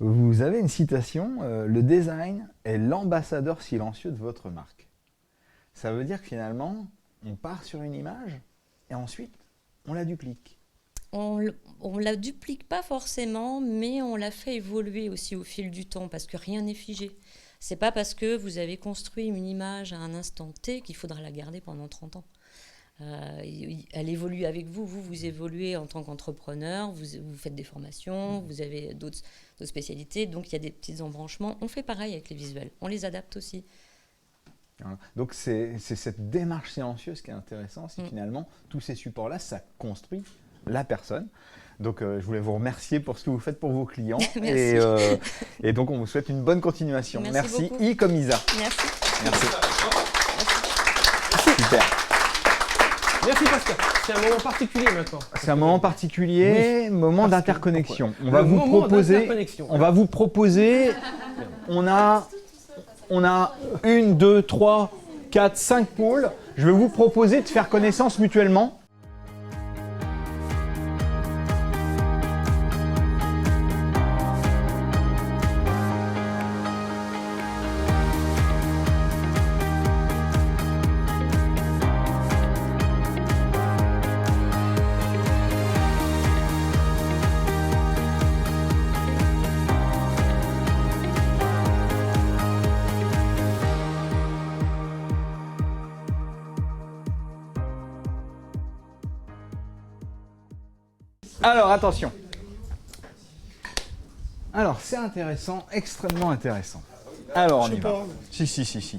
vous avez une citation, le design est l'ambassadeur silencieux de votre marque. Ça veut dire que finalement, on part sur une image et ensuite, on la duplique. On ne la duplique pas forcément, mais on la fait évoluer aussi au fil du temps, parce que rien n'est figé. C'est pas parce que vous avez construit une image à un instant T qu'il faudra la garder pendant 30 ans. Elle évolue avec vous, vous évoluez en tant qu'entrepreneur, vous faites des formations, vous avez d'autres spécialités, donc il y a des petits embranchements. On fait pareil avec les visuels, on les adapte aussi. Voilà. Donc c'est cette démarche silencieuse qui est intéressante, c'est finalement tous ces supports-là, ça construit la personne. Donc je voulais vous remercier pour ce que vous faites pour vos clients. Merci. Et donc on vous souhaite une bonne continuation. Merci beaucoup. I comme Isa. Merci. Merci. Super. Merci Pascal. C'est un moment particulier maintenant. C'est un moment particulier, moment d'interconnexion. On va Le vous moment proposer. d'interconnexion. On va vous proposer. On a 1, 2, 3, 4, 5 pôles. Je vais vous proposer de faire connaissance mutuellement. Alors, attention. Alors, c'est intéressant, extrêmement intéressant. Alors, on y va. Si.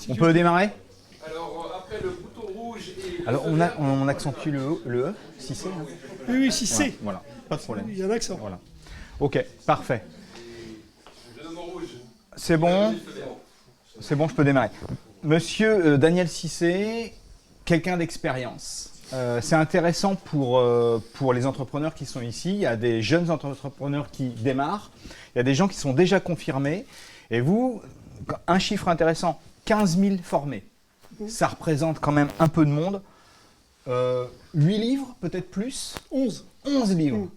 On peut démarrer? Alors, après le bouton rouge et... Alors, on accentue le E, si c'est. Hein. Oui, si c'est. Voilà, pas de problème. Il y a l'accent. Voilà. Ok, parfait. Je donne mon rouge. C'est bon? C'est bon, je peux démarrer. Monsieur Daniel Cissé, quelqu'un d'expérience. C'est intéressant pour les entrepreneurs qui sont ici. Il y a des jeunes entrepreneurs qui démarrent. Il y a des gens qui sont déjà confirmés. Et vous, un chiffre intéressant, 15 000 formés. Ça représente quand même un peu de monde. 8 livres, peut-être plus? 11. 11 livres.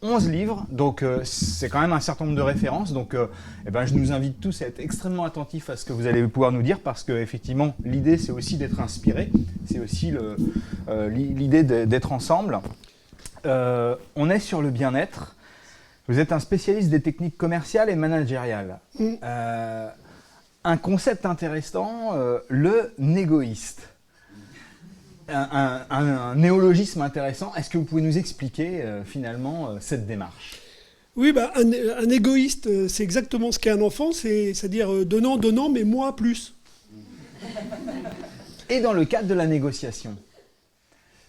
11 livres, donc c'est quand même un certain nombre de références. Donc je nous invite tous à être extrêmement attentifs à ce que vous allez pouvoir nous dire, parce qu'effectivement, l'idée, c'est aussi d'être inspiré. C'est aussi l'idée d'être ensemble. On est sur le bien-être. Vous êtes un spécialiste des techniques commerciales et managériales. Un concept intéressant, le négoïste. Un néologisme intéressant. Est-ce que vous pouvez nous expliquer finalement cette démarche? Oui, un égoïste, c'est exactement ce qu'est un enfant, c'est-à-dire donnant, mais moi plus. Et dans le cadre de la négociation,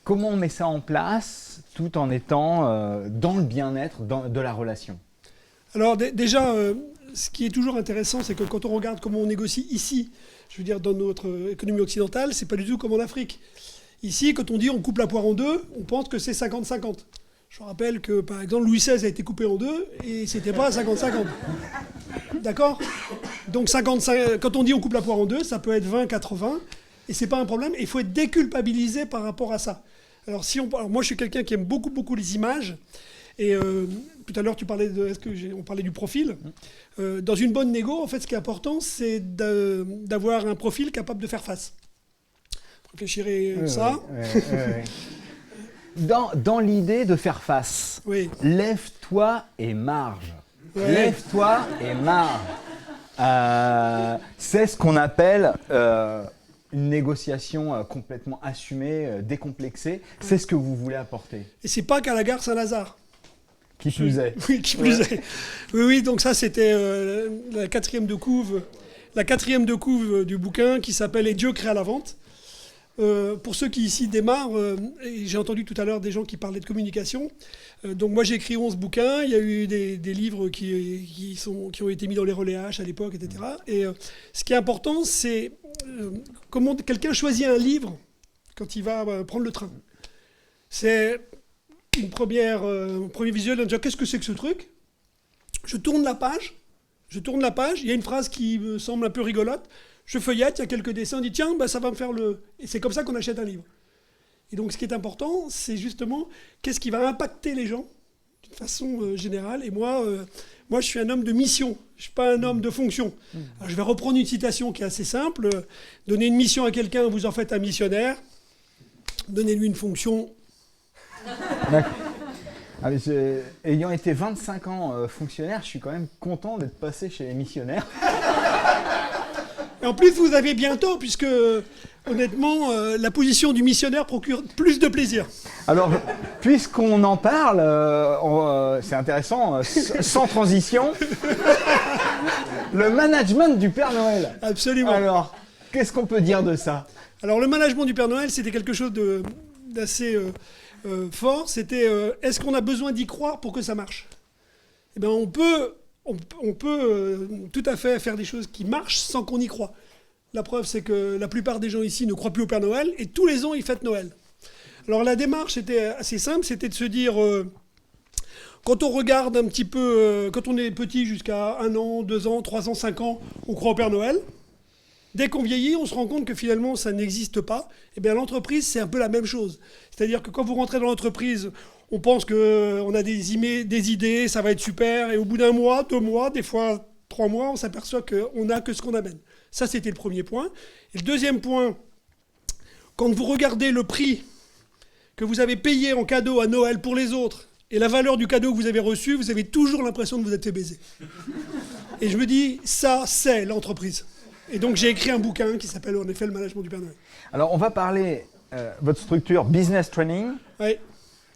comment on met ça en place tout en étant dans le bien-être de la relation? Alors déjà, ce qui est toujours intéressant, c'est que quand on regarde comment on négocie ici, je veux dire dans notre économie occidentale, c'est pas du tout comme en Afrique. Ici, quand on dit on coupe la poire en deux, on pense que c'est 50-50. Je rappelle que, par exemple, Louis XVI a été coupé en deux et c'était pas 50-50. D'accord? Donc, quand on dit on coupe la poire en deux, ça peut être 20-80 et c'est pas un problème. Il faut être déculpabilisé par rapport à ça. Alors, moi, je suis quelqu'un qui aime beaucoup les images. Et tout à l'heure, tu parlais on parlait du profil. Dans une bonne négo, en fait, ce qui est important, c'est d'avoir un profil capable de faire face. Réfléchirez ça. Dans l'idée de faire face, lève-toi et marge. Lève-toi et marge. C'est ce qu'on appelle une négociation complètement assumée, décomplexée. C'est ce que vous voulez apporter. Et c'est pas qu'à la gare Saint-Lazare. Qui plus est. Oui, qui plus est. Oui, donc ça c'était la quatrième de couve du bouquin qui s'appelle « Et Dieu créa la vente ». Pour ceux qui ici démarrent, j'ai entendu tout à l'heure des gens qui parlaient de communication. Donc moi j'ai écrit 11 bouquins, il y a eu des livres qui ont été mis dans les relais H à l'époque, etc. Et ce qui est important, c'est comment quelqu'un choisit un livre quand il va prendre le train. C'est un premier visuel de dire qu'est-ce que c'est que ce truc? Je tourne la page, il y a une phrase qui me semble un peu rigolote. Je feuillette, il y a quelques dessins, on dit tiens, ça va me faire le... Et c'est comme ça qu'on achète un livre. Et donc ce qui est important, c'est justement qu'est-ce qui va impacter les gens d'une façon générale. Et moi, je suis un homme de mission, je ne suis pas un homme de fonction. Alors, je vais reprendre une citation qui est assez simple. Donner une mission à quelqu'un, vous en faites un missionnaire. Donnez-lui une fonction. D'accord. Ah, mais ayant été 25 ans fonctionnaire, je suis quand même content d'être passé chez les missionnaires. Et en plus, vous avez bientôt, puisque honnêtement, la position du missionnaire procure plus de plaisir. Alors, puisqu'on en parle, c'est intéressant, sans transition, le management du Père Noël. Absolument. Alors, qu'est-ce qu'on peut dire de ça? Alors, le management du Père Noël, c'était quelque chose d'assez fort. C'était est-ce qu'on a besoin d'y croire pour que ça marche? Eh bien, on peut tout à fait faire des choses qui marchent sans qu'on y croie. La preuve, c'est que la plupart des gens ici ne croient plus au Père Noël et tous les ans, ils fêtent Noël. Alors la démarche était assez simple, c'était de se dire, quand on regarde un petit peu, quand on est petit jusqu'à 1 an, 2 ans, 3 ans, 5 ans, on croit au Père Noël. Dès qu'on vieillit, on se rend compte que finalement, ça n'existe pas. Eh bien, l'entreprise, c'est un peu la même chose. C'est-à-dire que quand vous rentrez dans l'entreprise, on pense qu'on a des idées, ça va être super, et au bout d'1 mois, 2 mois, des fois 3 mois, on s'aperçoit qu'on n'a que ce qu'on amène. Ça, c'était le premier point. Et le deuxième point, quand vous regardez le prix que vous avez payé en cadeau à Noël pour les autres, et la valeur du cadeau que vous avez reçu, vous avez toujours l'impression de vous être fait baiser. Et je me dis, ça, c'est l'entreprise. Et donc, j'ai écrit un bouquin qui s'appelle, en effet, Le management du Père Noël. Alors, on va parler votre structure Business Training. Oui.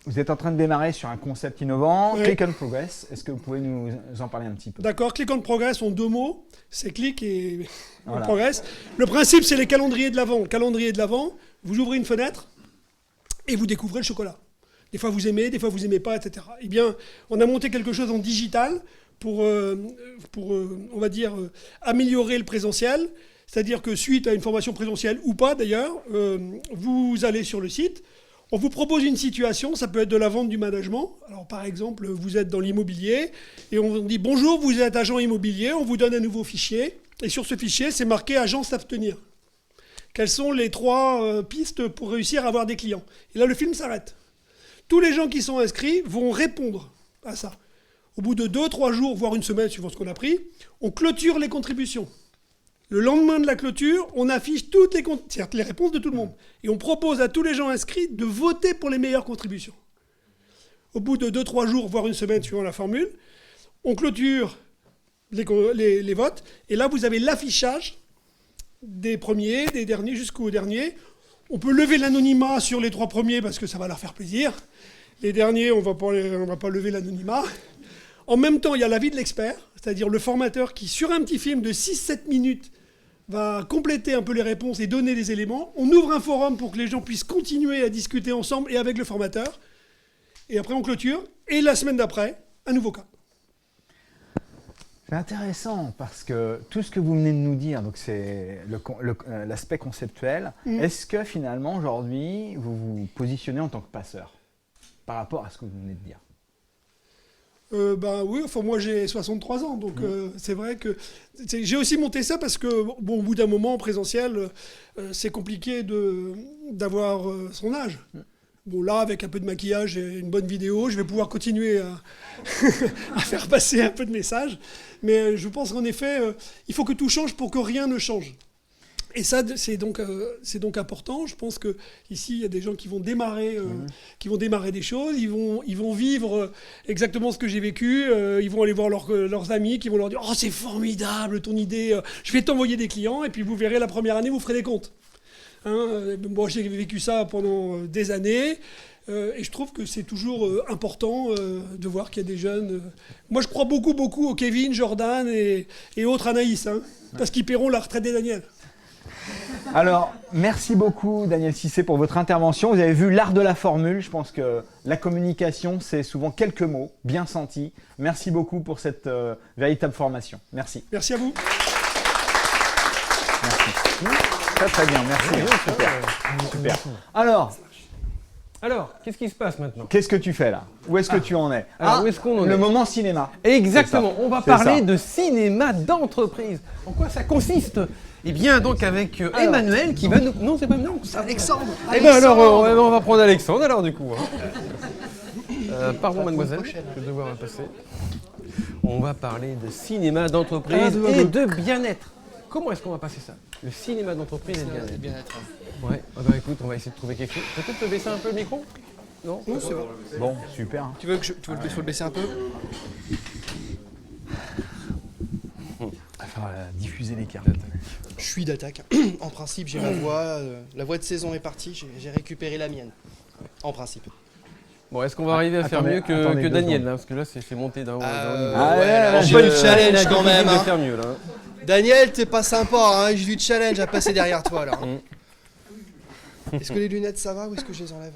Vous êtes en train de démarrer sur un concept innovant, Oui. Click and Progress. Est-ce que vous pouvez nous en parler un petit peu? D'accord, Click on Progress en 2 mots. C'est click et Voilà. on progresse. Le principe, c'est les calendriers de l'Avent. Calendrier de l'Avent, vous ouvrez une fenêtre et vous découvrez le chocolat. Des fois, vous aimez, des fois, vous n'aimez pas, etc. Eh bien, on a monté quelque chose en digital pour on va dire, améliorer le présentiel. C'est-à-dire que suite à une formation présentielle ou pas, d'ailleurs, vous allez sur le site. On vous propose une situation, ça peut être de la vente, du management. Alors par exemple, vous êtes dans l'immobilier et on vous dit « Bonjour, vous êtes agent immobilier », on vous donne un nouveau fichier. Et sur ce fichier, c'est marqué « Agence s'abstenir ». Quelles sont les 3 pistes pour réussir à avoir des clients? Et là, le film s'arrête. Tous les gens qui sont inscrits vont répondre à ça. Au bout de 2-3 jours, voire une semaine, suivant ce qu'on a pris, on clôture les contributions. Le lendemain de la clôture, on affiche toutes les réponses de tout le monde. Et on propose à tous les gens inscrits de voter pour les meilleures contributions. Au bout de 2-3 jours, voire une semaine, suivant la formule, on clôture les votes. Et là, vous avez l'affichage des premiers, des derniers, jusqu'aux derniers. On peut lever l'anonymat sur les 3 premiers parce que ça va leur faire plaisir. Les derniers, on va pas lever l'anonymat. En même temps, il y a l'avis de l'expert, c'est-à-dire le formateur qui, sur un petit film de 6-7 minutes, va compléter un peu les réponses et donner des éléments. On ouvre un forum pour que les gens puissent continuer à discuter ensemble et avec le formateur. Et après, on clôture. Et la semaine d'après, un nouveau cas. C'est intéressant parce que tout ce que vous venez de nous dire, donc c'est l'aspect conceptuel. Est-ce que finalement, aujourd'hui, vous vous positionnez en tant que passeur par rapport à ce que vous venez de dire? Oui, enfin moi j'ai 63 ans, donc c'est vrai que j'ai aussi monté ça parce que bon, au bout d'un moment en présentiel, c'est compliqué d'avoir son âge. Bon là, avec un peu de maquillage et une bonne vidéo, je vais pouvoir continuer à faire passer un peu de messages. Mais je pense qu'en effet, il faut que tout change pour que rien ne change. Et ça, c'est donc important. Je pense qu'ici, il y a des gens qui vont démarrer, des choses. Ils vont vivre exactement ce que j'ai vécu. Ils vont aller voir leurs amis qui vont leur dire « Oh, c'est formidable ton idée. Je vais t'envoyer des clients. » Et puis, vous verrez, la première année, vous ferez des comptes. Moi, j'ai vécu ça pendant des années. Et je trouve que c'est toujours important de voir qu'il y a des jeunes... Moi, je crois beaucoup au Kevin, Jordan et autres Anaïs. Parce qu'ils paieront la retraite des Daniel. Alors, merci beaucoup Daniel Cissé pour votre intervention. Vous avez vu l'art de la formule. Je pense que la communication, c'est souvent quelques mots bien sentis. Merci beaucoup pour cette véritable formation. Merci. Merci à vous. Merci. Très très bien, merci. Super. Alors, qu'est-ce qui se passe maintenant? Qu'est-ce que tu fais là? Où est-ce que tu en es? Alors, où est-ce qu'on en est? Le moment cinéma. Exactement, on va C'est parler ça. de cinéma d'entreprise. En quoi ça consiste? Eh bien, donc avec Emmanuel qui va nous... Non, c'est pas Emmanuel, c'est Alexandre. Eh bien alors, on va prendre Alexandre alors du coup. Pardon mademoiselle, je vais devoir passer. On va parler de cinéma d'entreprise et de bien-être. comment est-ce qu'on va passer ça? Le cinéma d'entreprise et le bien-être. Bien-être. Ouais, ah bah écoute, on va essayer de trouver quelque chose. Peut-être te baisser un peu le micro? Non? Non, c'est bon. Bon, super. Tu veux le baisser un peu? Il va falloir diffuser les cartes. Je suis d'attaque. En principe, j'ai ma voix. La voix de saison est partie. J'ai récupéré la mienne. En principe. Bon, est-ce qu'on va arriver à faire attendez, mieux que attendez, deux Daniel secondes. là? Parce que là, c'est monté d'un haut. Ah ouais, alors, j'ai j'ai le le challenge quand même. de Hein. faire mieux là. Daniel, t'es pas sympa. Hein. J'ai du challenge à passer derrière toi là. Est-ce que les lunettes ça va ou est-ce que je les enlève?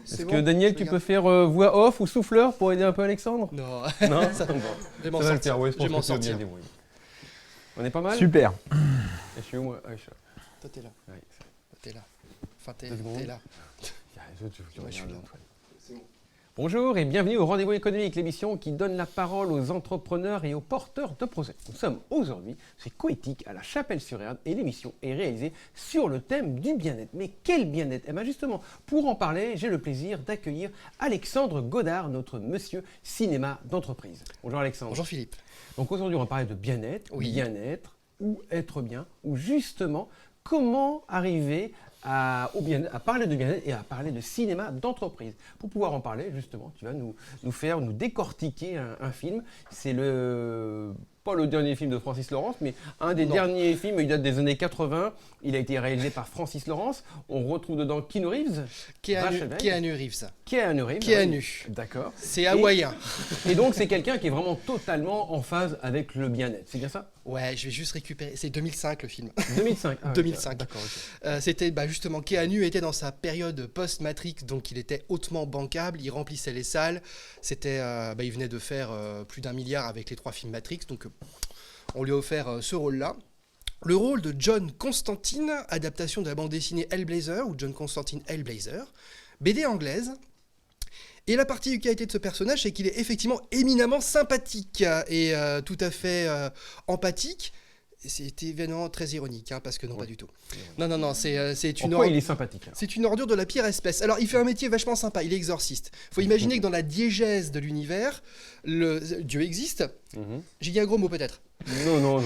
Est-ce que Daniel, tu peux faire voix off ou souffleur pour aider un peu Alexandre? Non. Non, ça, bon. je vais m'en Ça va le sortir. faire, ouais, je Je vais pense m'en que tu vas bien sortir. débrouiller. On est pas mal? Super. Et je suis où moi? Ah, je suis là. Toi, t'es là. Ouais, T'es là. Enfin, t'es 2 secondes. là. Il y a les autres, je Ouais, je suis regarde là. l'autre. Bonjour et bienvenue au Rendez-vous économique, l'émission qui donne la parole aux entrepreneurs et aux porteurs de projets. Nous sommes aujourd'hui chez Coéthique à la Chapelle-sur-Erdre et l'émission est réalisée sur le thème du bien-être. Mais quel bien-être? Eh bien justement, pour en parler, j'ai le plaisir d'accueillir Alexandre Godard, notre monsieur cinéma d'entreprise. Bonjour Alexandre. Bonjour Philippe. Donc aujourd'hui, on va parler de bien-être, Oui. bien-être, ou être bien, ou justement, comment arriver à parler de bien-être et à parler de cinéma d'entreprise. Pour pouvoir en parler, justement, tu vas nous décortiquer un film. C'est pas le dernier film de Francis Lawrence, mais un des derniers films, il date des années 80. Il a été réalisé par Francis Lawrence. On retrouve dedans Keanu Reeves. Keanu Reeves. Keanu. D'accord. C'est hawaïen. Et donc, c'est quelqu'un qui est vraiment totalement en phase avec le bien-être. C'est bien ça? Ouais, je vais juste récupérer. C'est 2005 le film. 2005. Ah, 2005. D'accord, ok. C'était justement Keanu était dans sa période post-Matrix, donc il était hautement bancable, il remplissait les salles. C'était, il venait de faire plus d'1 milliard avec les 3 films Matrix, donc on lui a offert ce rôle-là. Le rôle de John Constantine, adaptation de la bande dessinée Hellblazer, ou John Constantine Hellblazer, BD anglaise. Et la particularité de ce personnage, c'est qu'il est effectivement éminemment sympathique et tout à fait empathique. C'est évidemment très ironique, parce que non, pas du tout. Non, c'est une... Pourquoi il est sympathique alors? C'est une ordure de la pire espèce. Alors, il fait un métier vachement sympa, il est exorciste. Il faut imaginer que dans la diégèse de l'univers, Dieu existe. J'ai dit un gros mot peut-être. Non.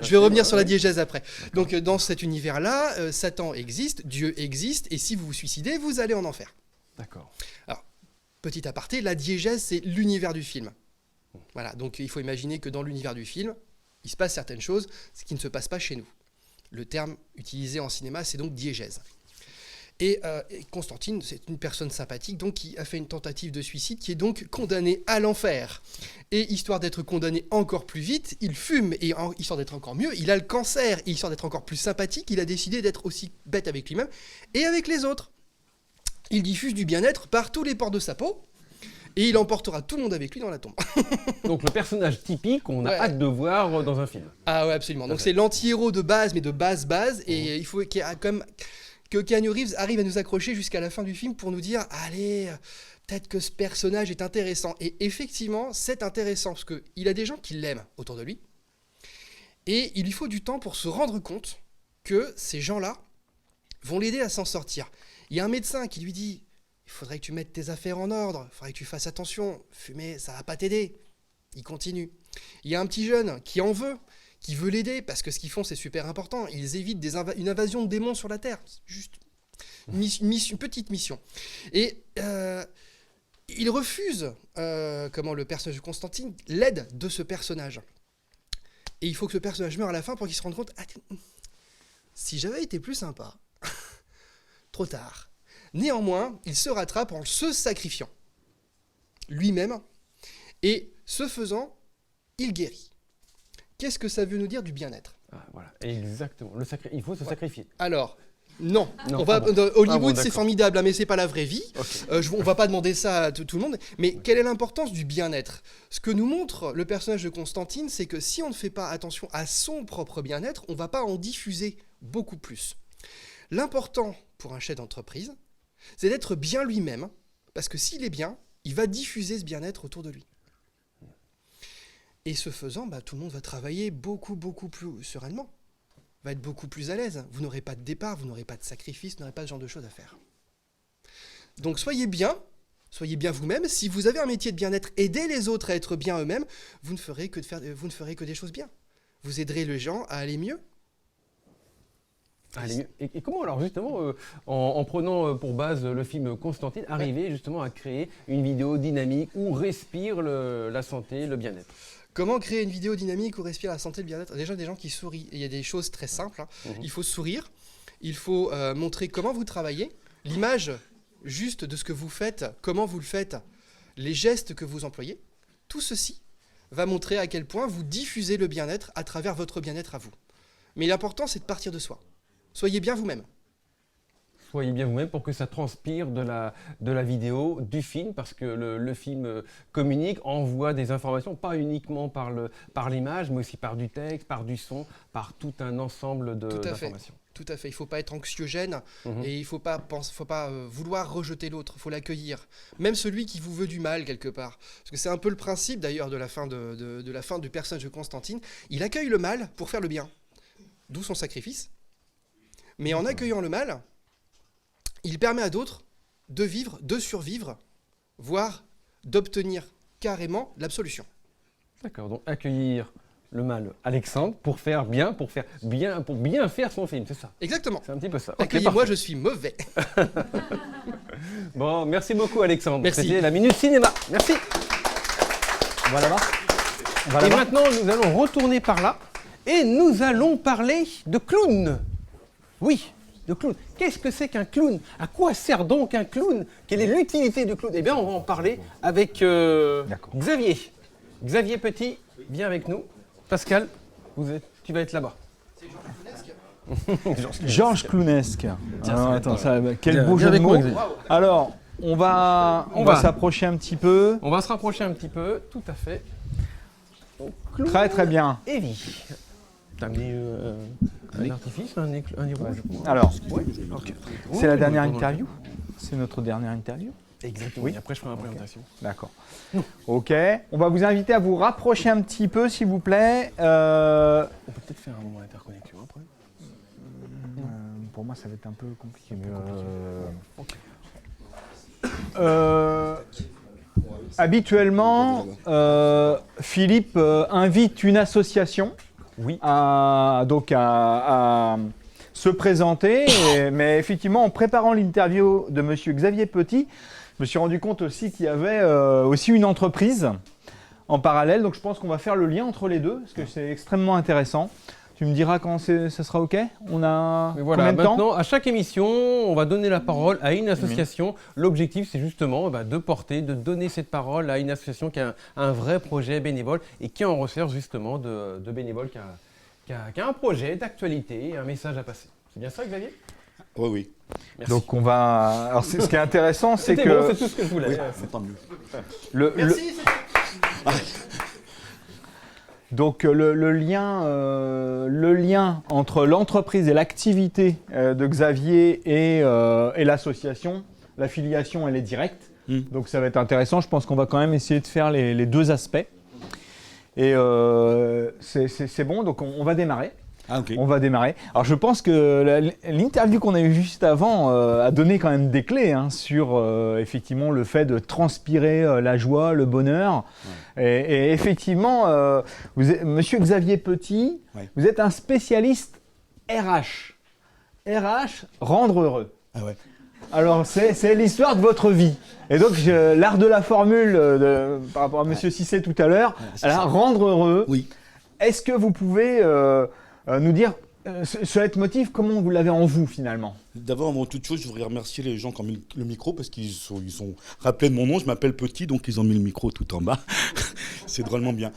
Je vais revenir sur la diégèse après. Donc, dans cet univers-là, Satan existe, Dieu existe, et si vous vous suicidez, vous allez en enfer. D'accord. Alors, petit aparté, la diégèse, c'est l'univers du film. Voilà, donc il faut imaginer que dans l'univers du film, il se passe certaines choses, ce qui ne se passe pas chez nous. Le terme utilisé en cinéma, c'est donc diégèse. Et Constantine, c'est une personne sympathique, donc qui a fait une tentative de suicide, qui est donc condamné à l'enfer. Et histoire d'être condamné encore plus vite, il fume, et histoire d'être encore mieux, il a le cancer, et histoire d'être encore plus sympathique, il a décidé d'être aussi bête avec lui-même et avec les autres. Il diffuse du bien-être par tous les pores de sa peau, et il emportera tout le monde avec lui dans la tombe. Donc le personnage typique qu'on a hâte de voir dans un film. Ah ouais, absolument. Donc c'est l'anti-héros de base, mais de base, et il faut qu'il y ait comme... que Keanu Reeves arrive à nous accrocher jusqu'à la fin du film pour nous dire « Allez, peut-être que ce personnage est intéressant. » Et effectivement, c'est intéressant, parce qu'il a des gens qui l'aiment autour de lui, et il lui faut du temps pour se rendre compte que ces gens-là vont l'aider à s'en sortir. Il y a un médecin qui lui dit « Il faudrait que tu mettes tes affaires en ordre, il faudrait que tu fasses attention, fumer, ça va pas t'aider. » Il continue. Il y a un petit jeune qui en veut, qui veut l'aider, parce que ce qu'ils font, c'est super important. Ils évitent une invasion de démons sur la Terre. C'est juste une petite mission. Et il refuse, le personnage de Constantine, l'aide de ce personnage. Et il faut que ce personnage meure à la fin pour qu'il se rende compte, si j'avais été plus sympa, trop tard. Néanmoins, il se rattrape en se sacrifiant lui-même, et ce faisant, il guérit. Qu'est-ce que ça veut nous dire du bien-être? Voilà, exactement. Il faut se sacrifier. Alors, non. Bon. Hollywood, c'est formidable, mais c'est pas la vraie vie. Okay. On va pas demander ça à tout le monde. Mais quelle est l'importance du bien-être? Ce que nous montre le personnage de Constantine, c'est que si on ne fait pas attention à son propre bien-être, on va pas en diffuser beaucoup plus. L'important pour un chef d'entreprise, c'est d'être bien lui-même, parce que s'il est bien, il va diffuser ce bien-être autour de lui. Et ce faisant, tout le monde va travailler beaucoup plus sereinement, va être beaucoup plus à l'aise. Vous n'aurez pas de départ, vous n'aurez pas de sacrifice, vous n'aurez pas ce genre de choses à faire. Donc soyez bien vous-même. Si vous avez un métier de bien-être, aidez les autres à être bien eux-mêmes, vous ne ferez que des choses bien. vous aiderez les gens à aller mieux. Allez, et comment alors justement, en prenant pour base le film Constantine, arriver justement à créer une vidéo dynamique où respire la santé, le bien-être? Comment créer une vidéo dynamique où respire la santé et le bien-être? Déjà des gens qui sourient. Et il y a des choses très simples. Il faut sourire, il faut montrer comment vous travaillez, l'image juste de ce que vous faites, comment vous le faites, les gestes que vous employez. Tout ceci va montrer à quel point vous diffusez le bien-être à travers votre bien-être à vous. Mais l'important, c'est de partir de soi. Soyez bien vous-même. Soyez bien vous-même pour que ça transpire de la vidéo, du film, parce que le film communique, envoie des informations, pas uniquement par l'image, mais aussi par du texte, par du son, par tout un ensemble d'informations. Tout à fait. Il ne faut pas être anxiogène et il ne faut pas vouloir rejeter l'autre, il faut l'accueillir. Même celui qui vous veut du mal quelque part. Parce que c'est un peu le principe d'ailleurs de la fin du personnage de Constantine. Il accueille le mal pour faire le bien. D'où son sacrifice. Mais en accueillant le mal, il permet à d'autres de vivre, de survivre, voire d'obtenir carrément l'absolution. D'accord, donc accueillir le mal, Alexandre, pour bien faire son film, c'est ça? Exactement. C'est un petit peu ça. Accueillez-moi, je suis mauvais. Bon, merci beaucoup Alexandre. Merci. C'était la Minute Cinéma. Merci. On va là-bas. Et maintenant, nous allons retourner par là et nous allons parler de clown. Oui, de clown. Qu'est-ce que c'est qu'un clown? À quoi sert donc un clown? Quelle est l'utilité du clown? Eh bien, on va en parler avec Xavier. Xavier Petit, viens avec nous. Pascal, tu vas être là-bas. Georges Clownesque. Tiens, attends, quel beau jeu de mots. Alors, on va s'approcher un petit peu. On va se rapprocher un petit peu, tout à fait. Donc, clown, Très très bien. Evie. T'as amené un artifice, un nez rouge? Alors, Okay. c'est la dernière interview? C'est notre dernière interview? Exactement. Oui. Après, je ferai ma présentation. D'accord. Ok. On va vous inviter à vous rapprocher un petit peu, s'il vous plaît. On peut peut-être faire un moment d'interconnexion après. Pour moi, ça va être un peu compliqué. Habituellement, Philippe invite une association à se présenter. Mais effectivement, en préparant l'interview de M. Xavier Petit, je me suis rendu compte aussi qu'il y avait aussi une entreprise en parallèle. Donc je pense qu'on va faire le lien entre les deux, parce que c'est extrêmement intéressant. Tu me diras quand ça sera OK? On a combien de temps? Maintenant, à chaque émission, on va donner la parole à une association. L'objectif, c'est justement de donner cette parole à une association qui a un vrai projet bénévole et qui est en recherche justement de bénévoles qui a un projet d'actualité et un message à passer. C'est bien ça, Xavier? Oui, oui. Merci. Donc on va... Alors ce qui est intéressant, c'est que... Bon, c'est tout ce que je voulais. Oui, c'est tant mieux. Merci. Donc le lien entre l'entreprise et l'activité de Xavier et l'association, l'affiliation, elle est directe. Donc ça va être intéressant. Je pense qu'on va quand même essayer de faire les deux aspects. Et c'est bon, donc on va démarrer. Ah, okay. On va démarrer. Alors je pense que l'interview qu'on a eue juste avant a donné quand même des clés sur effectivement le fait de transpirer la joie, le bonheur. Ouais. Et effectivement, Monsieur Xavier Petit, vous êtes un spécialiste RH. RH, rendre heureux. Ah ouais. Alors c'est l'histoire de votre vie. Et donc l'art de la formule par rapport à Monsieur Cissé tout à l'heure, rendre heureux. Oui. Est-ce que vous pouvez nous dire ce leitmotiv, comment vous l'avez en vous finalement? D'abord, avant toute chose, je voudrais remercier les gens qui ont mis le micro parce qu'ils sont rappelés de mon nom. Je m'appelle Petit, donc ils ont mis le micro tout en bas. C'est drôlement bien.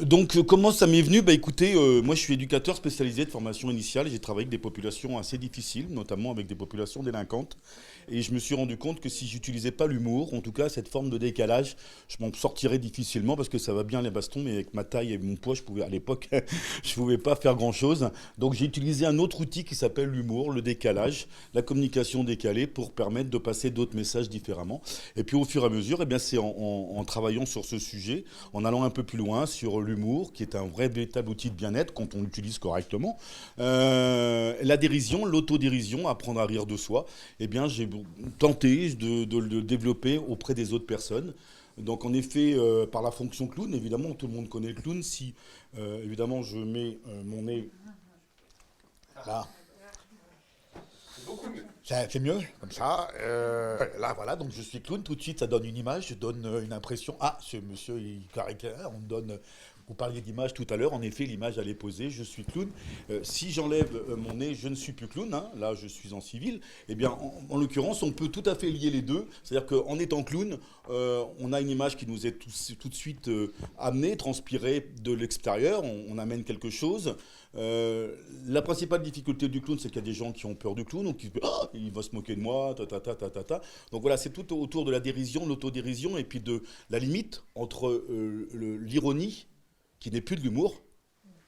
Donc, comment ça m'est venu? Écoutez, moi, je suis éducateur spécialisé de formation initiale. J'ai travaillé avec des populations assez difficiles, notamment avec des populations délinquantes. Et je me suis rendu compte que si j'utilisais pas l'humour, en tout cas cette forme de décalage, je m'en sortirais difficilement parce que ça va bien les bastons, mais avec ma taille et mon poids, à l'époque, je pouvais pas faire grand-chose. Donc, j'ai utilisé un autre outil qui s'appelle l'humour, le décalage, la communication décalée pour permettre de passer d'autres messages différemment. Et puis au fur et à mesure, c'est en travaillant sur ce sujet, en allant un peu plus loin sur l'humour, qui est un vrai véritable outil de bien-être quand on l'utilise correctement. La dérision, l'autodérision, apprendre à rire de soi, j'ai tenté de le développer auprès des autres personnes. Donc en effet, par la fonction clown, évidemment, tout le monde connaît le clown. Si évidemment je mets mon nez là, c'est mieux comme ça. Là voilà, donc je suis clown. Tout de suite, ça donne une image, je donne une impression. Ah, ce monsieur, il caricature. On donne. Vous parliez d'image tout à l'heure, en effet, l'image elle est posée, je suis clown. Si j'enlève mon nez, je ne suis plus clown, hein, là je suis en civil. Eh bien, en l'occurrence, on peut tout à fait lier les deux. C'est-à-dire qu'en étant clown, on a une image qui nous est tout de suite amenée, transpirée de l'extérieur, on amène quelque chose. La principale difficulté du clown, c'est qu'il y a des gens qui ont peur du clown, donc il va se moquer de moi, Donc voilà, c'est tout autour de la dérision, de l'autodérision, et puis de la limite entre l'ironie, qui n'est plus de l'humour,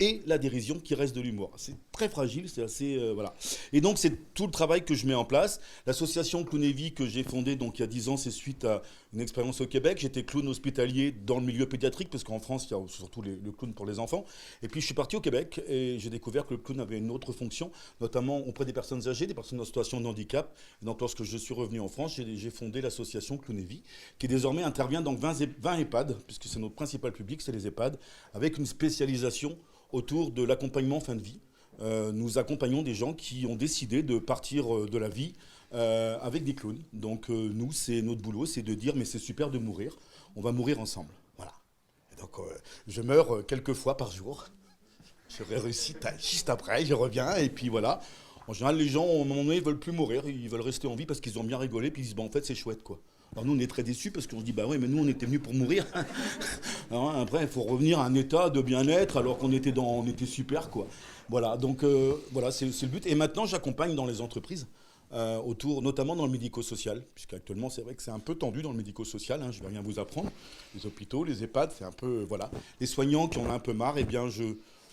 et la dérision qui reste de l'humour. C'est très fragile, c'est assez... voilà. Et donc, c'est tout le travail que je mets en place. L'association Clown et Vie que j'ai fondée donc, il y a 10 ans, c'est suite à une expérience au Québec. J'étais clown hospitalier dans le milieu pédiatrique, parce qu'en France, il y a surtout le clown pour les enfants. Et puis, je suis parti au Québec, et j'ai découvert que le clown avait une autre fonction, notamment auprès des personnes âgées, des personnes en situation de handicap. Et donc, lorsque je suis revenu en France, j'ai fondé l'association Clown et Vie, qui désormais intervient dans 20 EHPAD, puisque c'est notre principal public, c'est les EHPAD, avec une spécialisation autour de l'accompagnement fin de vie. Nous accompagnons des gens qui ont décidé de partir de la vie avec des clowns. Donc nous, c'est notre boulot, c'est de dire mais c'est super de mourir, on va mourir ensemble. Voilà. Et donc je meurs quelques fois par jour. Je ressuscite juste après, je reviens et puis voilà. En général, les gens, au moment donné, ils veulent plus mourir, ils veulent rester en vie parce qu'ils ont bien rigolé, puis ils disent bah, en fait c'est chouette quoi. Alors nous, on est très déçus parce qu'on se dit, bah oui, mais nous, on était venus pour mourir. Alors, après, il faut revenir à un état de bien-être alors qu'on était, on était super, quoi. Voilà, donc voilà, c'est le but. Et maintenant, j'accompagne dans les entreprises, autour, notamment dans le médico-social, puisqu'actuellement, c'est vrai que c'est un peu tendu dans le médico-social, hein, je ne vais rien vous apprendre. Les hôpitaux, les EHPAD, c'est un peu, voilà. Les soignants qui en ont un peu marre, eh bien, je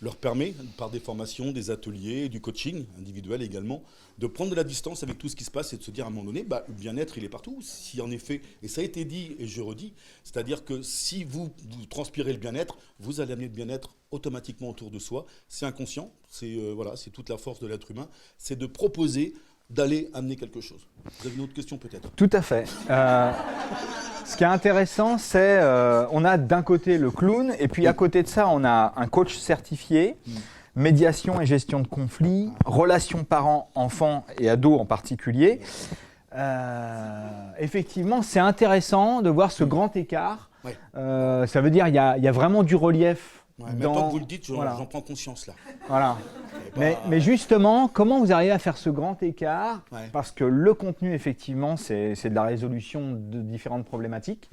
leur permet, par des formations, des ateliers, du coaching individuel également, de prendre de la distance avec tout ce qui se passe et de se dire à un moment donné, bah, le bien-être, il est partout. Si en effet, et ça a été dit et je redis, c'est-à-dire que si vous transpirez le bien-être, vous allez amener le bien-être automatiquement autour de soi. C'est inconscient, c'est voilà, c'est toute la force de l'être humain, c'est de proposer d'aller amener quelque chose. Vous avez une autre question peut-être? Tout à fait. Ce qui est intéressant, c'est on a d'un côté le clown et puis à côté de ça, on a un coach certifié, médiation et gestion de conflits, relations parents-enfants et ados en particulier. Effectivement, c'est intéressant de voir ce grand écart. Ouais. Ça veut dire qu'il y a vraiment du relief. Ouais, maintenant que vous le dites, j'en prends conscience là. Voilà. Mais justement, comment vous arrivez à faire ce grand écart? Ouais. Parce que le contenu, effectivement, c'est de la résolution de différentes problématiques.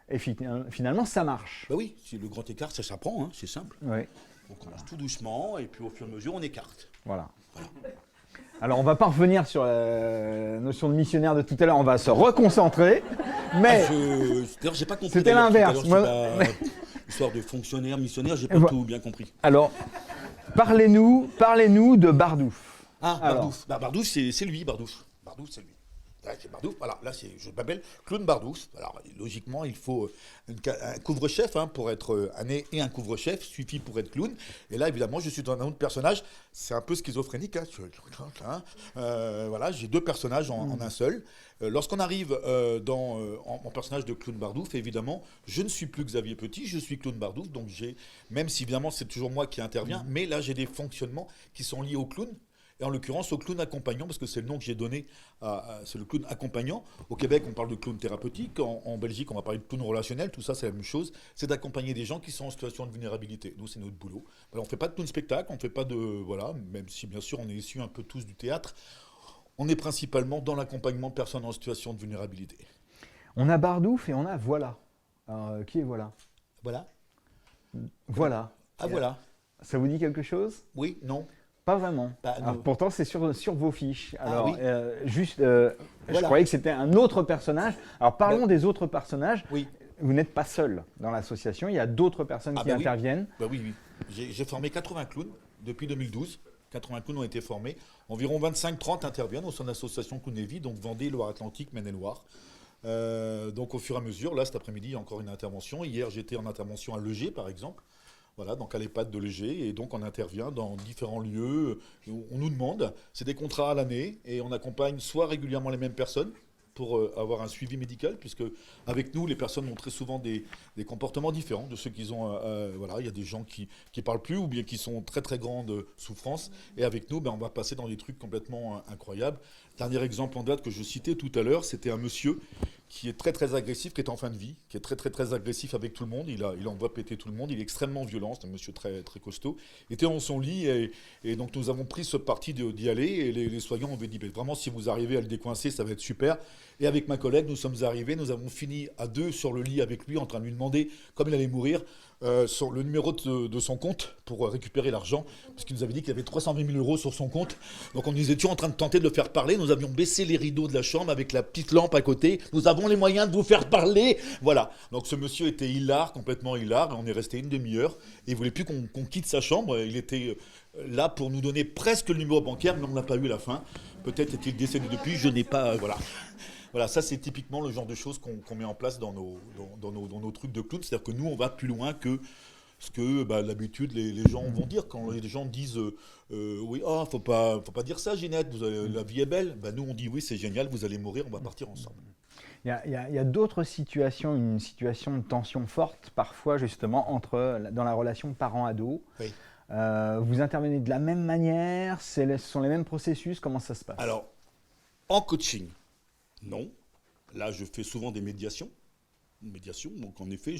Et finalement, ça marche. Bah oui, le grand écart, ça s'apprend, hein, c'est simple. Oui. On commence tout doucement et puis au fur et à mesure, on écarte. Voilà. Alors, on ne va pas revenir sur la notion de missionnaire de tout à l'heure, on va se reconcentrer. Mais d'ailleurs, j'ai pas compris. C'était l'inverse. Histoire de fonctionnaire, missionnaire, j'ai pas tout bien compris. Alors, parlez-nous de Bardouf. Ah, Bardouf. Bah, Bardouf, c'est lui, Bardouf. Bardouf, c'est lui. Là, c'est Bardouf. Voilà, là, je m'appelle Clown Bardouf. Alors, logiquement, il faut un couvre-chef pour être un nez et un couvre-chef suffit pour être clown. Et là, évidemment, je suis dans un autre personnage. C'est un peu schizophrénique. Hein. Voilà, j'ai deux personnages en un seul. Lorsqu'on arrive dans mon personnage de Clown Bardouf, évidemment, je ne suis plus Xavier Petit, je suis Clown Bardouf. Donc, même si évidemment, c'est toujours moi qui interviens, mais là, j'ai des fonctionnements qui sont liés au clown. Et en l'occurrence au clown accompagnant, parce que c'est le nom que j'ai donné, c'est le clown accompagnant. Au Québec, on parle de clown thérapeutique. En Belgique, on va parler de clown relationnel. Tout ça, c'est la même chose. C'est d'accompagner des gens qui sont en situation de vulnérabilité. Nous, c'est notre boulot. Alors, on ne fait pas de clown spectacle, on ne fait pas de... Voilà, même si, bien sûr, on est issus un peu tous du théâtre. On est principalement dans l'accompagnement de personnes en situation de vulnérabilité. On a Bardouf et on a Voilà. Alors, qui est Voilà? Voilà. Voilà. Ah, voilà. Ça vous dit quelque chose? Oui, non. Pas vraiment. Alors, pourtant, c'est sur vos fiches. Alors, oui. Je croyais que c'était un autre personnage. Alors, parlons des autres personnages. Oui. Vous n'êtes pas seul dans l'association. Il y a d'autres personnes qui interviennent. Oui. J'ai formé 80 clowns depuis 2012. 80 clowns ont été formés. Environ 25-30 interviennent au sein de l'association Clown et Vie, donc Vendée, Loire-Atlantique, Maine-et-Loire. Donc, au fur et à mesure, là, cet après-midi, il y a encore une intervention. Hier, j'étais en intervention à Leger, par exemple. Voilà, donc à l'EHPAD de Leger, et donc on intervient dans différents lieux. On nous demande, c'est des contrats à l'année, et on accompagne soit régulièrement les mêmes personnes, pour avoir un suivi médical, puisque avec nous, les personnes ont très souvent des comportements différents de ceux qu'ils ont. Voilà, il y a des gens qui parlent plus ou bien qui sont très très grandes souffrances. Et avec nous, on va passer dans des trucs complètement incroyables. Dernier exemple en date que je citais tout à l'heure, c'était un monsieur qui est très très agressif, qui est en fin de vie, qui est très très très agressif avec tout le monde. Il envoie péter tout le monde. Il est extrêmement violent. C'est un monsieur très très costaud. Il était dans son lit et donc nous avons pris ce parti d'y aller. Et les soignants ont dit vraiment, si vous arrivez à le décoincer, ça va être super. Et avec ma collègue, nous sommes arrivés. Nous avons fini à 2 sur le lit avec lui, en train de lui demander, comme il allait mourir, sur le numéro de son compte pour récupérer l'argent, parce qu'il nous avait dit qu'il avait 320 000 euros sur son compte. Donc nous étions en train de tenter de le faire parler. Nous avions baissé les rideaux de la chambre avec la petite lampe à côté. Nous avons les moyens de vous faire parler. Voilà. Donc ce monsieur était hilar, complètement hilar. Et on est resté une demi-heure. Et il voulait plus qu'on quitte sa chambre. Il était là pour nous donner presque le numéro bancaire, mais on n'a pas eu la fin. Peut-être est-il décédé depuis. Je n'ai pas... voilà. Voilà, ça c'est typiquement le genre de choses qu'on met en place dans nos trucs de clown. C'est-à-dire que nous, on va plus loin que ce que d'habitude les gens vont dire. Quand les gens disent oui, faut pas dire ça, Ginette, la vie est belle. Nous, on dit oui, c'est génial, vous allez mourir, on va partir ensemble. Il y a d'autres situations, une situation de tension forte, parfois justement, dans la relation parent-ado. Oui. Vous intervenez de la même manière, ce sont les mêmes processus, comment ça se passe? Alors, en coaching, non. Là, je fais souvent des médiations. Donc en effet,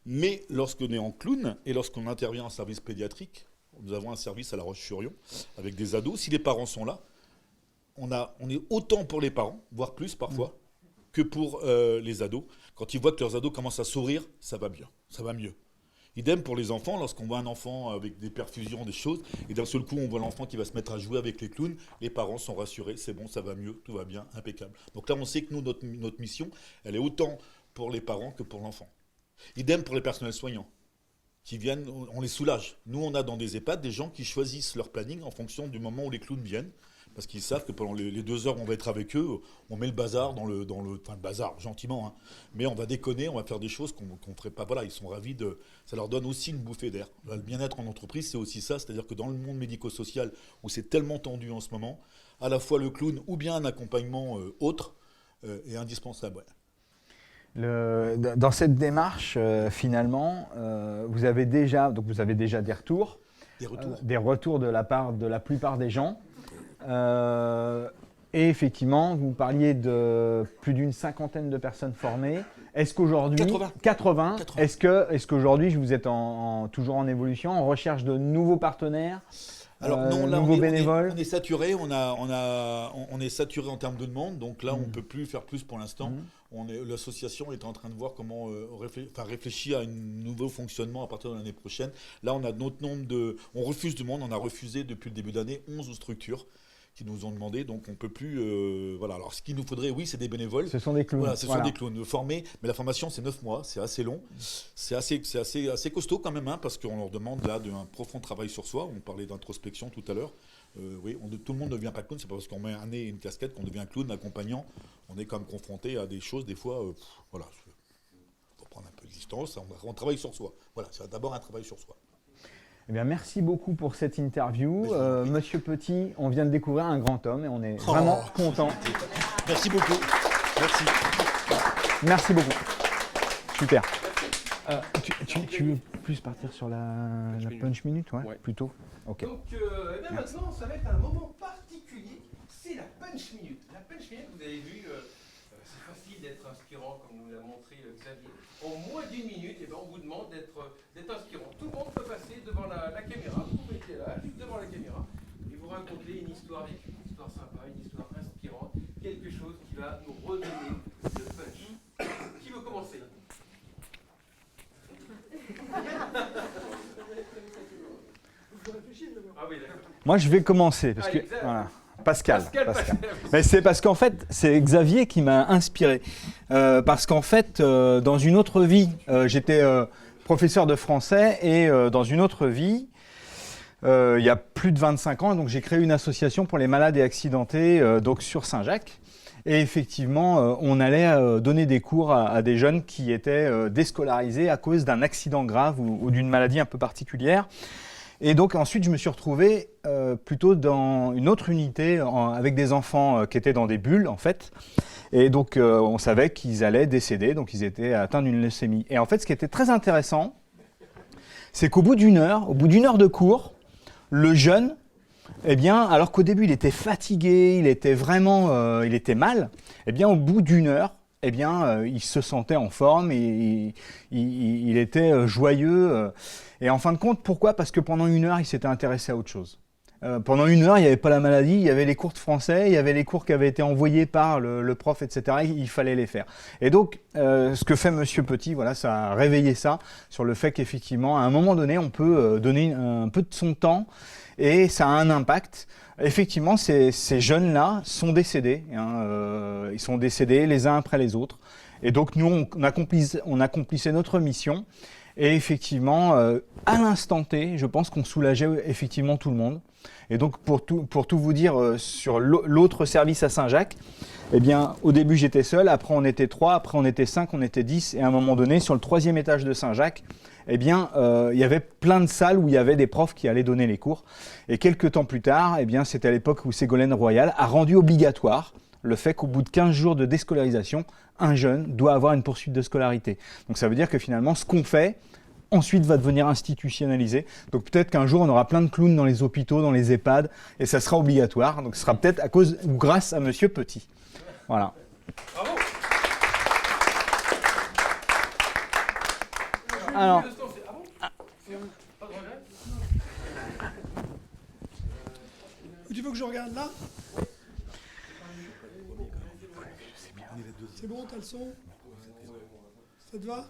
mais lorsqu'on est en clown et lorsqu'on intervient en service pédiatrique, nous avons un service à La Roche-sur-Yon avec des ados. Si les parents sont là, on est autant pour les parents, voire plus parfois, que pour les ados. Quand ils voient que leurs ados commencent à sourire, ça va bien, ça va mieux. Idem pour les enfants, lorsqu'on voit un enfant avec des perfusions, des choses, et d'un seul coup on voit l'enfant qui va se mettre à jouer avec les clowns, les parents sont rassurés, c'est bon, ça va mieux, tout va bien, impeccable. Donc là on sait que nous, notre mission, elle est autant pour les parents que pour l'enfant. Idem pour les personnels soignants, qui viennent, on les soulage. Nous on a dans des EHPAD des gens qui choisissent leur planning en fonction du moment où les clowns viennent, parce qu'ils savent que pendant les 2 heures où on va être avec eux, on met le bazar enfin le bazar, gentiment, hein. Mais on va déconner, on va faire des choses qu'on ne ferait pas. Voilà, ils sont ravis ça leur donne aussi une bouffée d'air. Le bien-être en entreprise, c'est aussi ça, c'est-à-dire que dans le monde médico-social, où c'est tellement tendu en ce moment, à la fois le clown ou bien un accompagnement autre est indispensable. Ouais. Dans cette démarche, finalement, vous avez déjà des retours. Des retours de la part de la plupart des gens. Et effectivement, vous parliez de plus d'une 50aine de personnes formées. Est-ce qu'aujourd'hui... 80. Est-ce qu'aujourd'hui, vous êtes toujours en évolution, en recherche de nouveaux partenaires, alors non, là, nouveaux bénévoles? On est saturé, on est saturé en termes de demande, donc là on ne peut plus faire plus pour l'instant. L'association est en train de voir comment réfléchir à un nouveau fonctionnement à partir de l'année prochaine. Là on a notre nombre on refuse du monde, on a refusé depuis le début d'année 11 structures qui nous ont demandé, donc on ne peut plus... voilà. Alors ce qu'il nous faudrait, oui, c'est des bénévoles. Ce sont des clowns. Voilà, sont des clowns formés, mais la formation c'est 9 mois, c'est assez long. C'est assez costaud quand même, hein, parce qu'on leur demande là un profond travail sur soi. On parlait d'introspection tout à l'heure. Oui, tout le monde ne devient pas clown, c'est pas parce qu'on met un nez et une casquette qu'on devient clown, accompagnant. On est quand même confronté à des choses, des fois, voilà, faut prendre un peu de distance, on travaille sur soi. Voilà, c'est d'abord un travail sur soi. Eh bien, merci beaucoup pour cette interview. Monsieur Petit, on vient de découvrir un grand homme et on est vraiment content. Merci beaucoup. Merci. Merci beaucoup. Super. Tu veux plus partir sur la punch minute, ouais. Plutôt. Ok. Donc maintenant, ça va être un moment particulier, c'est la punch minute. La punch minute, vous avez vu, c'est facile d'être inspirant, comme nous l'a montré Xavier. En moins d'1 minute, on vous demande d'être inspirant. Tout le monde peut passer devant la caméra, vous mettez là, juste devant la caméra, et vous racontez une histoire vécue, une histoire sympa, une histoire inspirante, quelque chose qui va nous redonner le punch. Qui veut commencer? Moi, je vais commencer parce que voilà. Pascal. Mais c'est parce qu'en fait, c'est Xavier qui m'a inspiré. Parce qu'en fait, dans une autre vie, j'étais professeur de français et dans une autre vie, il y a plus de 25 ans, donc j'ai créé une association pour les malades et accidentés donc sur Saint-Jacques. Et effectivement, on allait donner des cours à des jeunes qui étaient déscolarisés à cause d'un accident grave ou d'une maladie un peu particulière. Et donc ensuite, je me suis retrouvé plutôt dans une autre unité avec des enfants qui étaient dans des bulles en fait. Et donc on savait qu'ils allaient décéder, donc ils étaient atteints d'une leucémie. Et en fait, ce qui était très intéressant, c'est qu'au bout d'une heure de cours, le jeune, eh bien, alors qu'au début il était fatigué, il était vraiment, il était mal, eh bien au bout d'une heure, eh bien, il se sentait en forme et il était joyeux. Et en fin de compte, pourquoi ? Parce que pendant une heure, il s'était intéressé à autre chose. Pendant une heure, il n'y avait pas la maladie, il y avait les cours de français, il y avait les cours qui avaient été envoyés par le prof, etc. Il fallait les faire. Et donc, ce que fait Monsieur Petit, voilà, ça a réveillé ça sur le fait qu'effectivement, à un moment donné, on peut donner un peu de son temps et ça a un impact. Effectivement, ces jeunes-là sont décédés. Ils sont décédés les uns après les autres. Et donc, nous, on accomplissait notre mission. Et effectivement, à l'instant T, je pense qu'on soulageait effectivement tout le monde. Et donc, pour tout vous dire, sur l'autre service à Saint-Jacques, eh bien, au début, j'étais seul. Après, on était 3. Après, on était 5. On était 10. Et à un moment donné, sur le 3e étage de Saint-Jacques, eh bien, il y avait plein de salles où il y avait des profs qui allaient donner les cours. Et quelques temps plus tard, eh bien, c'était à l'époque où Ségolène Royal a rendu obligatoire le fait qu'au bout de 15 jours de déscolarisation, un jeune doit avoir une poursuite de scolarité. Donc ça veut dire que finalement, ce qu'on fait, ensuite va devenir institutionnalisé. Donc peut-être qu'un jour, on aura plein de clowns dans les hôpitaux, dans les EHPAD, et ça sera obligatoire. Donc ce sera peut-être à cause ou grâce à Monsieur Petit. Voilà. Bravo. Alors, tu veux que je regarde là? C'est bon, t'as le son? Ça te va?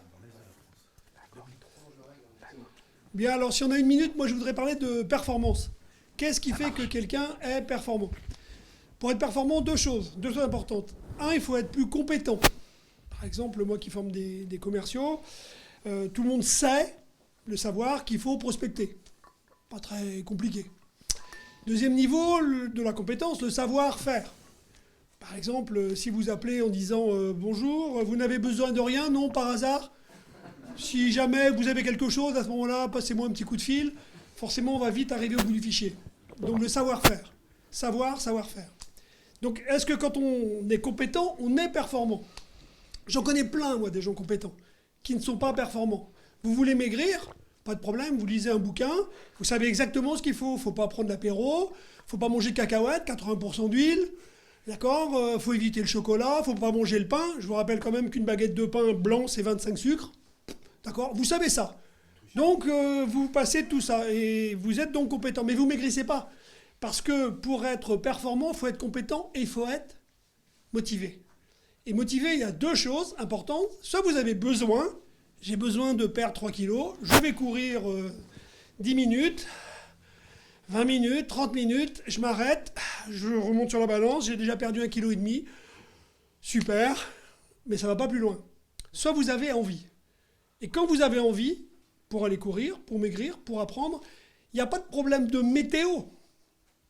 Bien, alors si on a une minute, moi je voudrais parler de performance. Qu'est-ce qui fait que quelqu'un est performant? Pour être performant, deux choses importantes. Un, il faut être plus compétent. Par exemple, moi qui forme des commerciaux, tout le monde sait, le savoir, qu'il faut prospecter. Pas très compliqué. Deuxième niveau de la compétence, le savoir-faire. Par exemple, si vous appelez en disant bonjour, vous n'avez besoin de rien, non, par hasard? Si jamais vous avez quelque chose, à ce moment-là, passez-moi un petit coup de fil. Forcément, on va vite arriver au bout du fichier. Donc le savoir-faire. Savoir-faire. Donc est-ce que quand on est compétent, on est performant? J'en connais plein, moi, des gens compétents, qui ne sont pas performants. Vous voulez maigrir? Pas de problème, vous lisez un bouquin, vous savez exactement ce qu'il faut. Il ne faut pas prendre l'apéro, il ne faut pas manger de cacahuètes, 80% d'huile. D'accord, faut éviter le chocolat, faut pas manger le pain. Je vous rappelle quand même qu'une baguette de pain blanc, c'est 25 sucres. D'accord, vous savez ça. Donc, vous passez tout ça et vous êtes donc compétent. Mais vous maigrissez pas. Parce que pour être performant, il faut être compétent et il faut être motivé. Et motivé, il y a deux choses importantes. Soit vous avez besoin, j'ai besoin de perdre 3 kilos, je vais courir 10 minutes, 20 minutes, 30 minutes, je m'arrête, je remonte sur la balance, j'ai déjà perdu 1,5 kg. Super, mais ça ne va pas plus loin. Soit vous avez envie. Et quand vous avez envie, pour aller courir, pour maigrir, pour apprendre, il n'y a pas de problème de météo.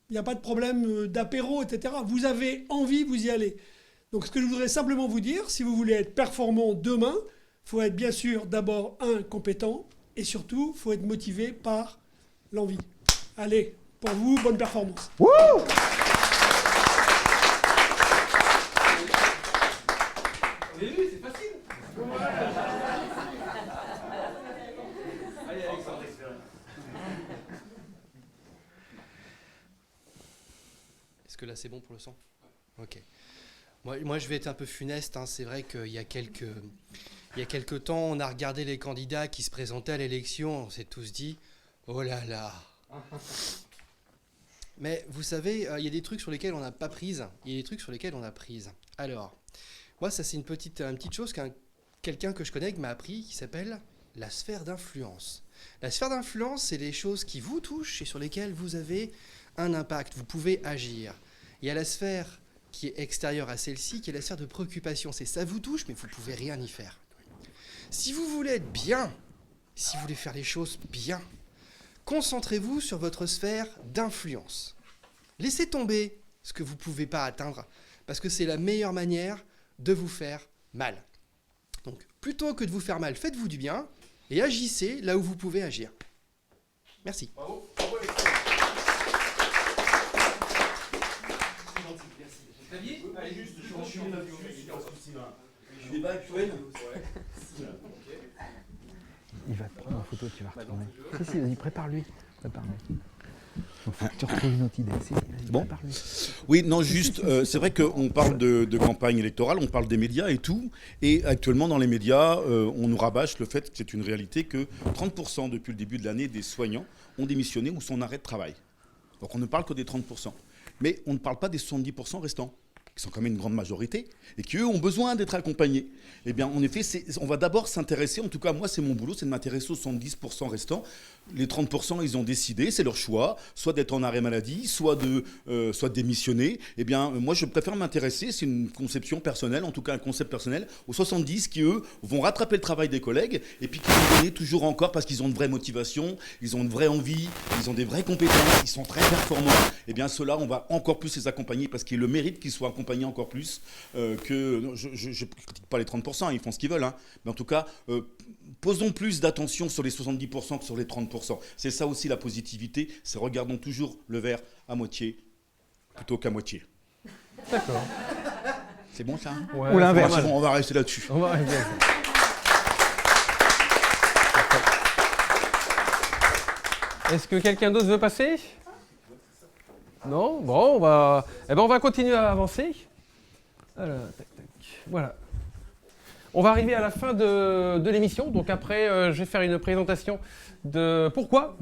Il n'y a pas de problème d'apéro, etc. Vous avez envie, vous y allez. Donc ce que je voudrais simplement vous dire, si vous voulez être performant demain, il faut être bien sûr d'abord compétent et surtout, il faut être motivé par l'envie. Allez, pour vous, bonne performance. Wouh! Vous avez vu, c'est facile. Allez, Alexandre. Est-ce que là c'est bon pour le son? Ok. Moi je vais être un peu funeste, hein. C'est vrai qu'il y a quelques temps, on a regardé les candidats qui se présentaient à l'élection, on s'est tous dit « Oh là là !» Mais vous savez, il y a des trucs sur lesquels on n'a pas prise, il y a des trucs sur lesquels on a prise. Alors, moi ça c'est une petite chose qu'un quelqu'un que je connais qui m'a appris, qui s'appelle la sphère d'influence. La sphère d'influence, c'est les choses qui vous touchent et sur lesquelles vous avez un impact, vous pouvez agir. Il y a la sphère qui est extérieure à celle-ci, qui est la sphère de préoccupation. C'est ça vous touche, mais vous ne pouvez rien y faire. Si vous voulez être bien, si vous voulez faire les choses bien, concentrez-vous sur votre sphère d'influence. Laissez tomber ce que vous ne pouvez pas atteindre, parce que c'est la meilleure manière de vous faire mal. Donc, plutôt que de vous faire mal, faites-vous du bien et agissez là où vous pouvez agir. Merci. Bravo. Il va te prendre en photo, tu vas retourner. Si, vas-y, prépare-lui. Prépare-lui. Il faut que tu retrouves une autre idée. Si, vas-y, Bon. prépare-lui. Oui, non, juste, c'est vrai qu'on parle de campagne électorale, on parle des médias et tout. Et actuellement, dans les médias, on nous rabâche le fait que c'est une réalité que 30% depuis le début de l'année des soignants ont démissionné ou sont en arrêt de travail. Donc on ne parle que des 30%. Mais on ne parle pas des 70% restants, qui sont quand même une grande majorité, et qui, eux, ont besoin d'être accompagnés. Eh bien, en effet, on va d'abord s'intéresser, en tout cas, moi, c'est mon boulot, c'est de m'intéresser aux 70% restants. Les 30%, ils ont décidé, c'est leur choix, soit d'être en arrêt maladie, soit de démissionner. Eh bien, moi, je préfère m'intéresser, c'est une conception personnelle, en tout cas un concept personnel, aux 70 qui, eux, vont rattraper le travail des collègues, et puis qui vont donner toujours encore, parce qu'ils ont une vraie motivation, ils ont une vraie envie, ils ont des vraies compétences, ils sont très performants. Eh bien, ceux-là, on va encore plus les accompagner, parce qu'ils le méritent qu'ils soient accompagnés encore plus que... Je ne critique pas les 30%, ils font ce qu'ils veulent, hein. Mais en tout cas, posons plus d'attention sur les 70% que sur les 30%. C'est ça aussi la positivité, c'est regardons toujours le verre à moitié plutôt qu'à moitié. D'accord. C'est bon ça, hein? Ouais, Ou l'inverse. Bon, on va rester là-dessus. On va arriver à ça. Est-ce que quelqu'un d'autre veut passer? Non? Bon, on va continuer à avancer. Alors, tac, tac. Voilà. On va arriver à la fin de l'émission. Donc après, je vais faire une présentation de pourquoi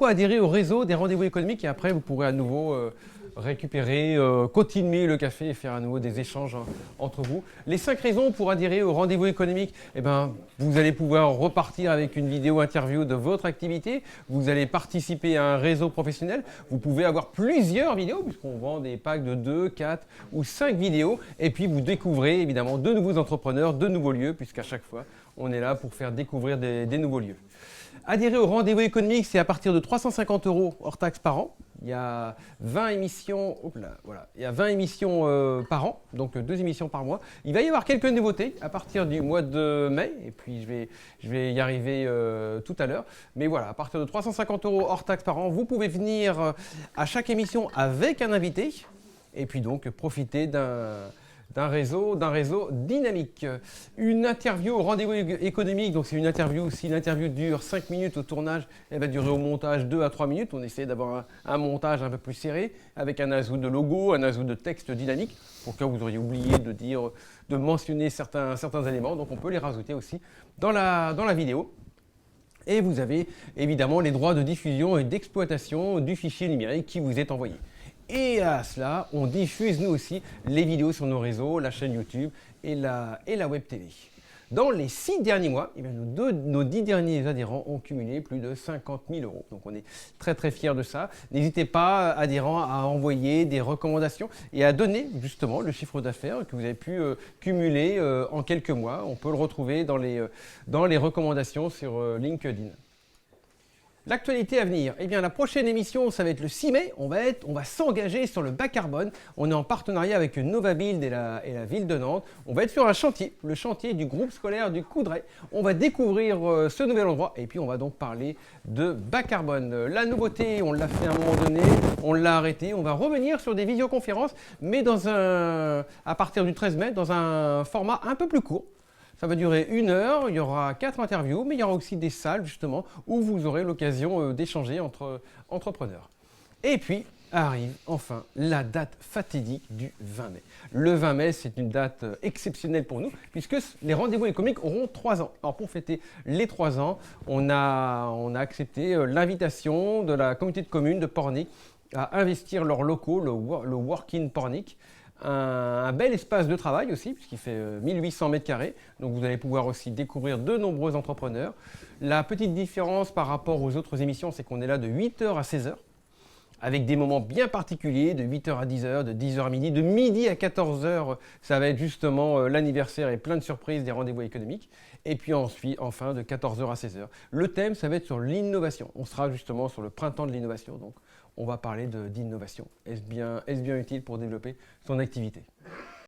adhérer au réseau des rendez-vous économiques. Et après, vous pourrez à nouveau récupérer, continuer le café et faire à nouveau des échanges entre vous. Les 5 raisons pour adhérer au rendez-vous économique, eh ben, vous allez pouvoir repartir avec une vidéo interview de votre activité. Vous allez participer à un réseau professionnel. Vous pouvez avoir plusieurs vidéos puisqu'on vend des packs de 2, 4 ou 5 vidéos. Et puis vous découvrez évidemment de nouveaux entrepreneurs, de nouveaux lieux puisqu'à chaque fois, on est là pour faire découvrir des nouveaux lieux. Adhérer au rendez-vous économique, c'est à partir de 350 € hors taxe par an. Il y a 20 émissions, il y a 20 émissions par an, donc 2 émissions par mois. Il va y avoir quelques nouveautés à partir du mois de mai, et puis je vais y arriver tout à l'heure. Mais voilà, à partir de 350 € hors taxe par an, vous pouvez venir à chaque émission avec un invité, et puis donc profiter d'un réseau dynamique. Une interview au rendez-vous économique, donc c'est une interview, si l'interview dure 5 minutes au tournage, elle va durer au montage 2 à 3 minutes. On essaie d'avoir un montage un peu plus serré, avec un ajout de logo, un ajout de texte dynamique, pour que vous auriez oublié de mentionner certains éléments, donc on peut les rajouter aussi dans la vidéo. Et vous avez évidemment les droits de diffusion et d'exploitation du fichier numérique qui vous est envoyé. Et à cela, on diffuse nous aussi les vidéos sur nos réseaux, la chaîne YouTube et la web TV. Dans les 6 derniers mois, eh bien, nos 10 derniers adhérents ont cumulé plus de 50 000 €. Donc on est très très fiers de ça. N'hésitez pas, adhérents, à envoyer des recommandations et à donner justement le chiffre d'affaires que vous avez pu cumuler en quelques mois. On peut le retrouver dans les recommandations sur LinkedIn. L'actualité à venir, eh bien la prochaine émission, ça va être le 6 mai, on va s'engager sur le bas carbone. On est en partenariat avec Novabuild et la ville de Nantes. On va être sur un chantier, le chantier du groupe scolaire du Coudray. On va découvrir ce nouvel endroit et puis on va donc parler de bas carbone. La nouveauté, on l'a fait à un moment donné, on l'a arrêté. On va revenir sur des visioconférences, mais à partir du 13 mai, dans un format un peu plus court. Ça va durer 1 heure, il y aura 4 interviews, mais il y aura aussi des salles justement où vous aurez l'occasion d'échanger entre entrepreneurs. Et puis arrive enfin la date fatidique du 20 mai. Le 20 mai, c'est une date exceptionnelle pour nous puisque les rendez-vous économiques auront 3 ans. Alors pour fêter les 3 ans, on a accepté l'invitation de la communauté de communes de Pornic à investir leurs locaux, le Work-in Pornic. Un bel espace de travail aussi, puisqu'il fait 1800 m². Donc vous allez pouvoir aussi découvrir de nombreux entrepreneurs. La petite différence par rapport aux autres émissions, c'est qu'on est là de 8h à 16h, avec des moments bien particuliers, de 8h à 10h, de 10h à midi, de midi à 14h. Ça va être justement l'anniversaire et plein de surprises des rendez-vous économiques. Et puis ensuite, enfin, de 14h à 16h. Le thème, ça va être sur l'innovation. On sera justement sur le printemps de l'innovation. Donc, on va parler d'innovation. Est-ce bien utile pour développer son activité ?